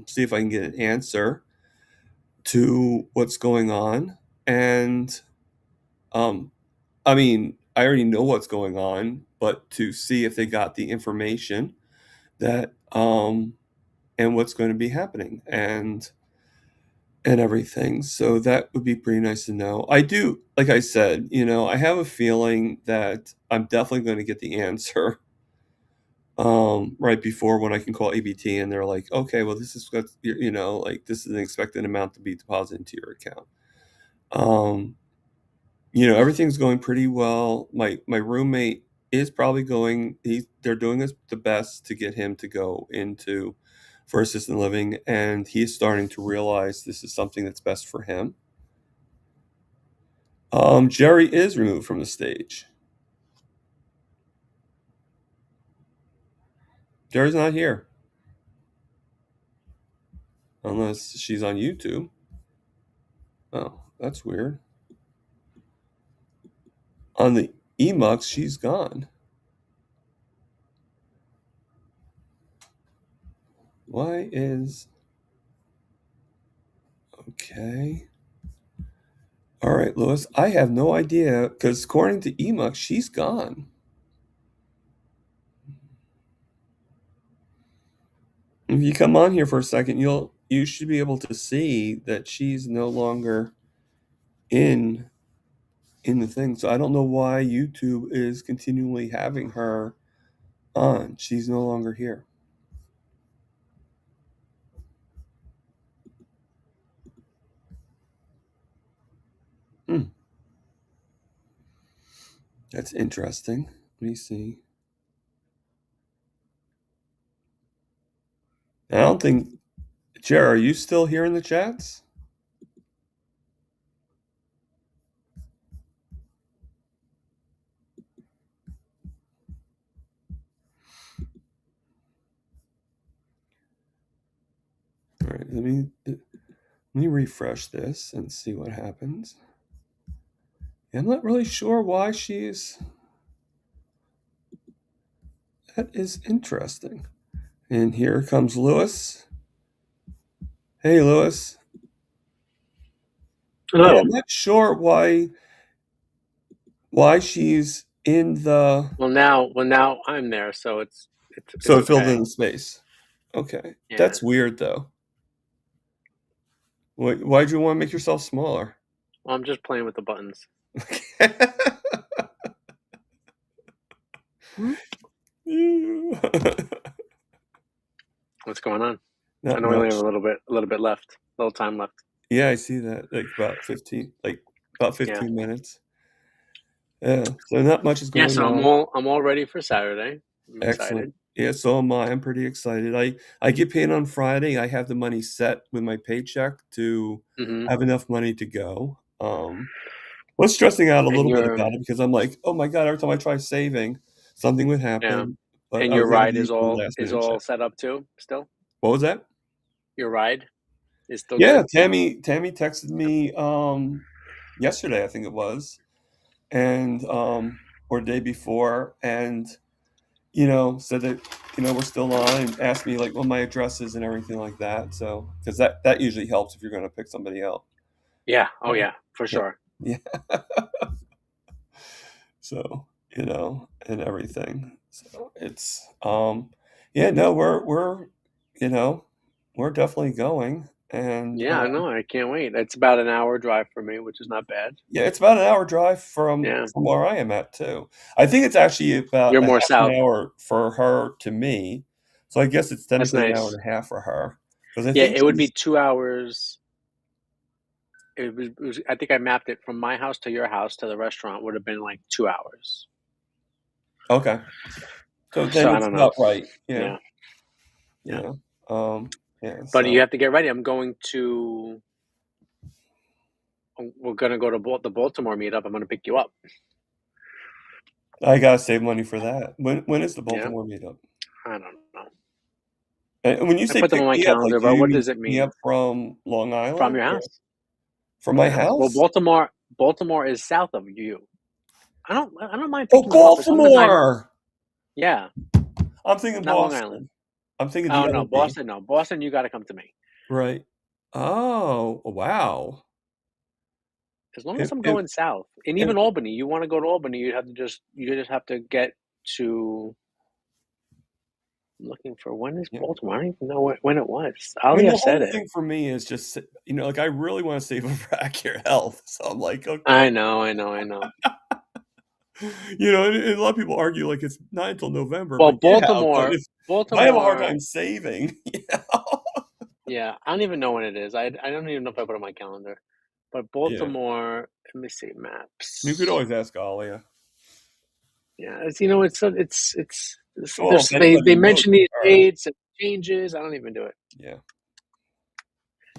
see if I can get an answer to what's going on. And I mean, I already know what's going on, but to see if they got the information that and what's going to be happening and everything. So that would be pretty nice to know. I do, like I said, I have a feeling that I'm definitely going to get the answer right before when I can call ABT and they're like, okay, well, this is what like this is an expected amount to be deposited into your account. Everything's going pretty well. My roommate is probably they're doing the best to get him to go into for assisted living, and he's starting to realize this is something that's best for him. Jerry is removed from the stage. Jerry's not here. Unless she's on YouTube. Oh, that's weird. On the Emux, she's gone. Why is... Okay. All right, Lewis. I have no idea, because according to Emux, she's gone. If you come on here for a second, you should be able to see that she's no longer in the thing. So I don't know why YouTube is continually having her on. She's no longer here. That's interesting. Let me see. I don't think... Jer, are you still here in the chats? All right, let me refresh this and see what happens. I'm not really sure why she's... That is interesting. And here comes Lewis. Hey, Lewis. Hello. Yeah, I'm not sure why she's in the... Well, now I'm there, so it's So it filled okay. in the space. Okay. Yeah. That's weird, though. Why'd you want to make yourself smaller? Well, I'm just playing with the buttons. What's going on? Not I know we only much. have a little bit left, a little time left. Yeah, I see that. Like about 15 minutes. Yeah. So not much is going Yeah, so on. I'm all ready for Saturday. I'm Excellent. excited. Yeah, so am I. I'm pretty excited. I get paid on Friday. I have the money set with my paycheck to have enough money to go. Was stressing out a little bit about it because I'm like, oh my god, every time I try saving, something would happen. Yeah. But And I your was able ride to is use the all last-minute check. set up too, still? What was that? Your ride is still Yeah, good? Tammy texted me yesterday, I think it was, and or day before, and said that we're still on, and asked me like what my address is and everything like that. So because that usually helps if you're going to pick somebody out. Yeah. Oh yeah, for sure. Yeah. So you know, and everything. So it's yeah, no, we're you know, we're definitely going, and Yeah, I know. I can't wait. It's about an hour drive for me, which is not bad. yeah, it's about an hour drive Yeah, from where I am at too. I think it's actually about you're a more half an south. hour for her to me, so I guess it's That's technically an hour nice. and a half for her because I Yeah, think it would be she's 2 hours. I think I mapped it from my house to your house to the restaurant would have been like 2 hours. okay. So then So I it's don't know. about right. Yeah, Yeah, yeah. yeah, yeah. But you So have to get ready. We're gonna go to the Baltimore meetup. I'm gonna pick you up. I gotta save money for that. When is the Yeah, Baltimore meetup? I don't know. And when you I say put them pick on my me up, like, calendar, do but you what mean does it pick me up mean? from Long From Island your or house? from From my your house? Well, house? Baltimore is south of you. I don't mind Oh, picking you up as long as Baltimore! yeah, I'm thinking not Long Island. Boston. I'm thinking Oh the no, other B. Boston. No, Boston. You got to come to me. Right. Oh, wow. As long as If I'm if going south, and if even Albany, you want to go to Albany, you just have to get to. I'm looking for when is yeah. Baltimore? I don't even know when it was. I mean, Alia the said whole it. thing for me is just, you know, like, I really wanna save up for Accurate Health, so I'm like, "Okay." I know, I know, I know. You know, and a lot of people argue, like, it's not until November, Well, but yeah, but if I have a hard Baltimore. time saving, you know? Yeah, I don't even know when it is. I don't even know if I put it on my calendar. But Yeah. Baltimore, let me see You could maps. always ask Alia. Yeah, Well, if they anybody knows, mention it's these her. dates and changes. I don't even do it. Yeah.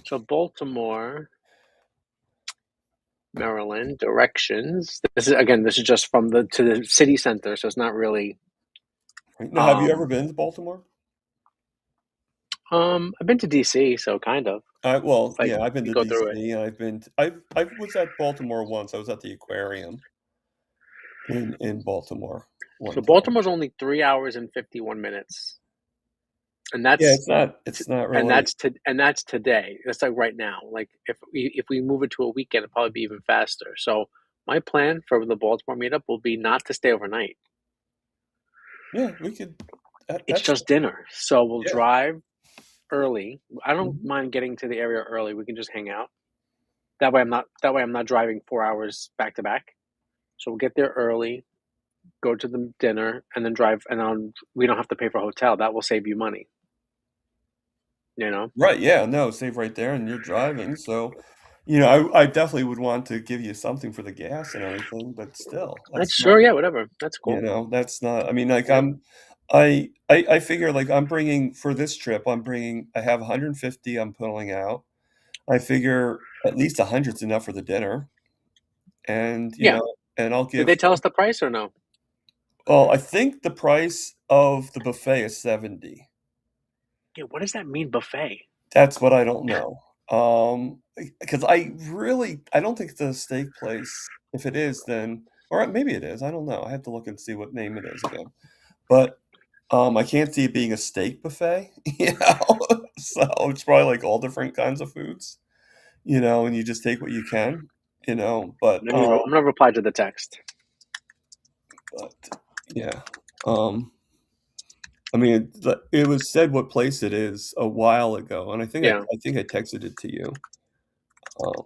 So Baltimore, Maryland directions. This is just from the to the city center, so it's not really. Right. Now, have you ever Um, been to Baltimore? I've been to DC, so kind of Well, like yeah, I've been you to go through it. DC, and I was at Baltimore once. I was at the aquarium in Baltimore one So time. Baltimore's only 3 hours and 51 minutes, and Yeah, that's it's not and really that's today. That's like right now. Like if we move it to a weekend, it'll probably be even faster. So my plan for the Baltimore meetup will be not to stay overnight. yeah, we could It's that's just dinner. So we'll yeah. drive early. I don't Mhm. mind getting to the area early. We can just hang out. That way I'm not driving 4 hours back to back. So we'll get there early, go to the dinner, and then drive. And then we don't have to pay for a hotel. That will save you money. You know. Right, yeah, no, save right there, and you're driving, so, you know, I definitely would want to give you something for the gas and everything, but still, That's that's not sure. Yeah. Whatever. That's you cool. know, that's not I mean, like, Yeah. I figure, like, I'm bringing for this trip, I have 150 I'm pulling out. I figure at least 100's enough for the dinner, and, you Yeah. know, and I'll Did give they tell us the price or no? well, I think the price of the buffet is 70. Yeah. What does that mean, buffet? That's what I don't know. Because I don't think it's a steak place. If it is, then or maybe it is, I don't know. I have to look and see what name it is again. But, I can't see it being a steak buffet, you know? So, it's probably, like, all different kinds of foods, you know, and you just take what you can, you know? I'm gonna reply to the text. But yeah, um, I mean, it was said what place it is a while ago, and Yeah. I think I texted it to you, um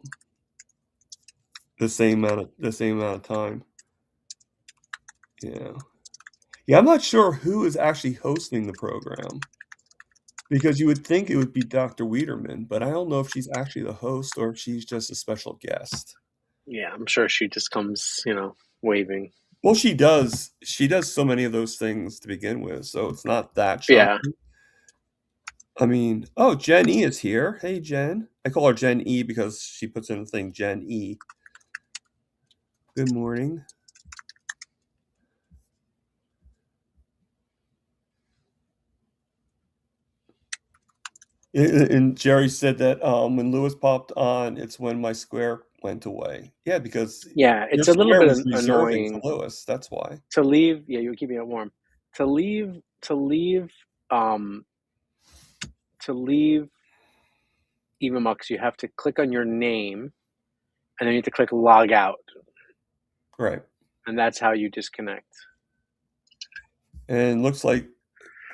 the same amount of time. Yeah. Yeah, I'm not sure who is actually hosting the program, because you would think it would be Dr. Wiederman, but I don't know if she's actually the host or if she's just a special guest. Yeah. I'm sure she just comes, waving. Well, she does so many of those things to begin with, so it's not that Yeah. shocking. I mean oh, Jen E is here. Hey, Jen. I call her Jen E because she puts in the thing Jen E. Good morning. And Jerry said that, when Lewis popped on, it's when my square went away. Yeah, because Yeah. your It's a little square bit was reserving for annoying Lewis, that's why. to leave. Yeah. You're keeping it warm. To leave, um, to leave Evamux, you have to click on your name and then you have to click log out. Right. And that's how you disconnect. And looks like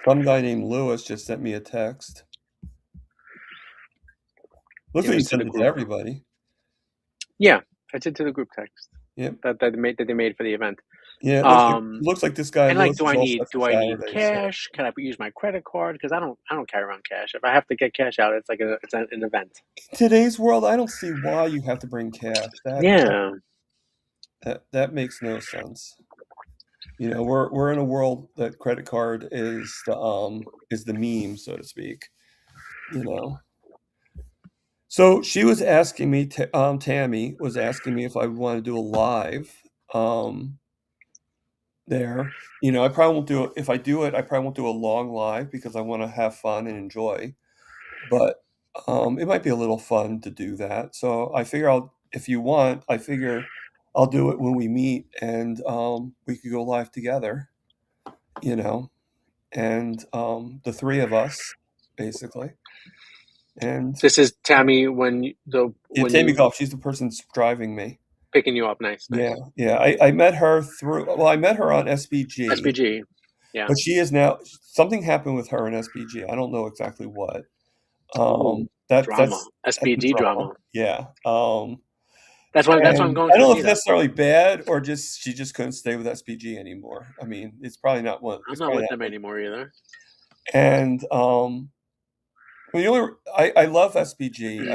some guy named Lewis just sent me a text. Looks It like you was to sent the it to group. everybody. Yeah, I did to the group text. Yep. That they made for the event. Yeah, it looks like this guy And like, Lewis is all set for do I need Saturday. cash? Can I use my credit card? Because I don't carry around cash. If I have to get cash out, it's like it's an event. In today's world, I don't see why you have to bring cash. Yeah, That makes no sense. You know, we're in a world that credit card is the meme, so to speak. You know. So she was asking me, Tammy was asking me if I want to do a live there. You know, I probably won't do it. If I do it, I probably won't do a long live because I want to have fun and enjoy. But it might be a little fun to do that. So I figure if you want, I figure I'll do it when we meet and we could go live together, you know, and the three of us, basically. And this is Tammy when Tammy you Golf, she's the person driving me. picking you up. Nice. Yeah. I met her I met her on SBG. SPG. Yeah. But she is now, something happened with her in SBG. I don't know exactly what. Drama. That's SPG drama. Yeah. That's why I'm going. I don't know if it's it's necessarily bad or she just couldn't stay with SPG anymore. I mean, it's probably not one. I'm not with them anymore either. And I love SPG.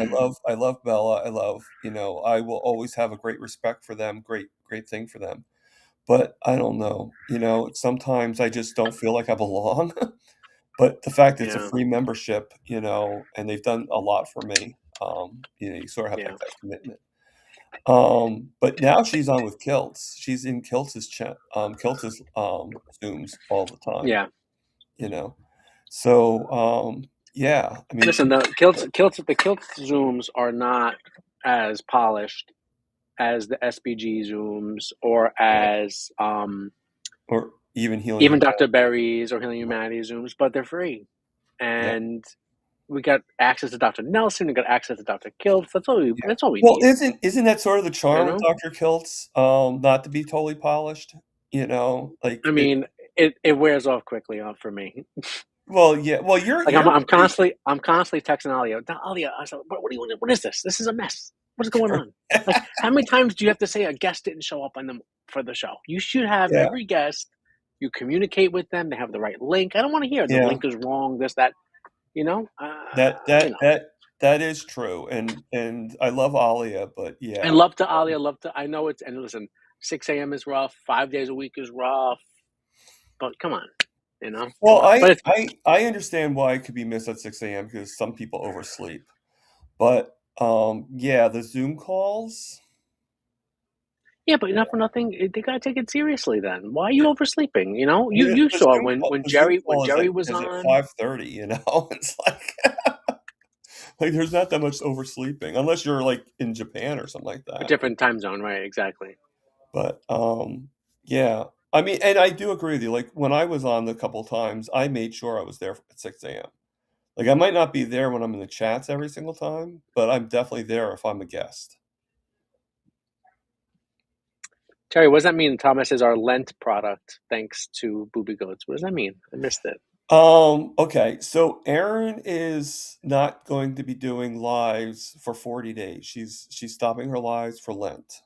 I love Bella. I will always have a great respect for them. Great thing for them. But I don't know. Sometimes I just don't feel like I belong. But the fact it's a free membership, and they've done a lot for me. You sort of have to make that commitment. But now she's on with Kilts. She's in Kilts' Zooms all the time. Yeah. So yeah. I mean, listen, the Kilts Zooms are not as polished as the SPG Zooms or as or even Dr. Berry's or Healing Humanity Zooms, but they're free. And we got access to Dr. Nelson, we got access to Dr. Kilts. That's all we need. Isn't that sort of the charm of Dr. Kilts? Not to be totally polished, like I mean, it wears off quickly for me. Well, yeah. Well, you're like I'm constantly texting Alia. Alia, I said, what is this? This is a mess. What is going on? Like, how many times do you have to say a guest didn't show up for the show? You should have every guest. You communicate with them. They have the right link. I don't want to hear the link is wrong. This, that. That is true, and I love Alia, but yeah, and love to Alia. I know it's, and listen, 6 a.m. is rough. 5 days a week is rough. But come on. Well, I understand why it could be missed at 6 a.m. because some people oversleep. But the Zoom calls. Yeah, but not for nothing. They gotta take it seriously. Then why are you oversleeping? You saw when Jerry was on at 5:30. It's like like there's not that much oversleeping unless you're like in Japan or something like that. A different time zone, right? Exactly. But yeah. I mean, and I do agree with you. Like when I was on a couple of times, I made sure I was there at 6 a.m. Like I might not be there when I'm in the chats every single time, but I'm definitely there if I'm a guest. Terry, what does that mean? Thomas is our Lent product, thanks to Booby Goats. What does that mean? I missed it. Okay. So Erin is not going to be doing lives for 40 days. She's stopping her lives for Lent.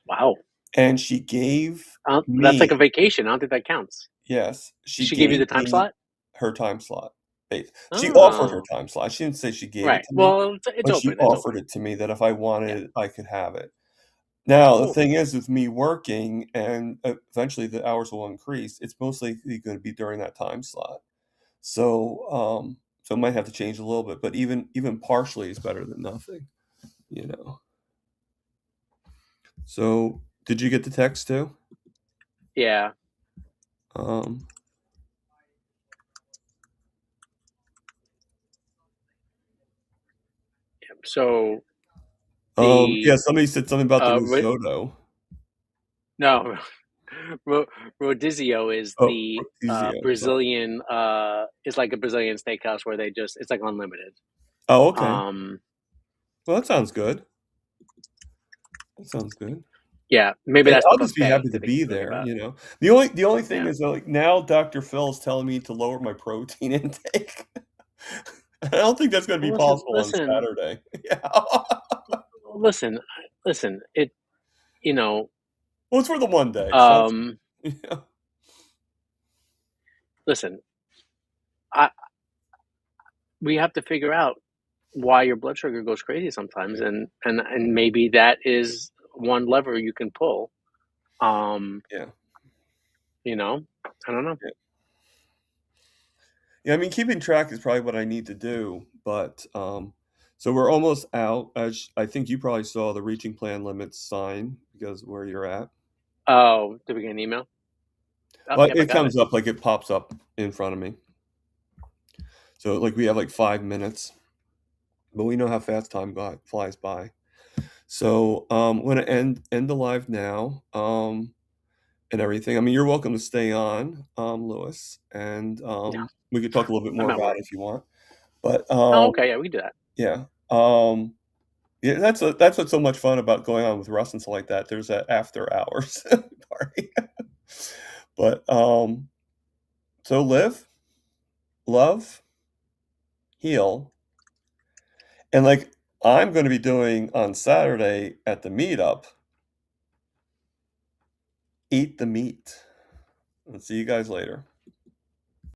Wow. And she gave that's like a vacation. I don't think that counts. Yes. She gave you the time slot? Her time slot. She offered her time slot. She didn't say she gave it to me. Well, it's open. She offered it to me that if I wanted it, I could have it. Now, the thing is, with me working and eventually the hours will increase, it's mostly going to be during that time slot. So, so it might have to change a little bit, but even partially is better than nothing, So, did you get the text too? Yeah. So. Somebody said something about the risotto. No, Rodizio is the Brazilian. It's like a Brazilian steakhouse where it's like unlimited. Oh, okay. Well, that sounds good. That sounds good. Yeah, maybe And that's I'll what I'm just be paying happy to to be think there, about. you know? The only thing Yeah. is that, like, now Dr. Phil is telling me to lower my protein intake. I don't think that's gonna be Well, possible on listen, Saturday. Yeah. listen, listen. It, you know, Well, it's for the one day, so that's um, yeah. listen. I We have to figure out why your blood sugar goes crazy sometimes, Yeah, and maybe that is one lever you can pull. Um, yeah, you know, I don't know. yeah. Yeah, I mean, keeping track is probably what I need to do, but, so we're almost out. As I think you probably saw the reaching plan limits sign because where you're at. Oh, did we get an email? Oh, Well, yep, I it got it. comes up, like, it pops up in front of me. So, like, we have, like, 5 minutes, but we know how fast time flies by. So, I'm gonna end the live now, and everything. I mean, you're welcome to stay on, Lewis, and, Yeah, we could talk a little bit I'm more at about work. it if you want. But, Oh, okay, yeah, we can do that. yeah, um, yeah, that's what's so much fun about going on with Russ and stuff like that. There's that after hours party. But, so live, love, heal, and, like, I'm gonna be doing on Saturday at the meetup, eat the meat. I'll see you guys later.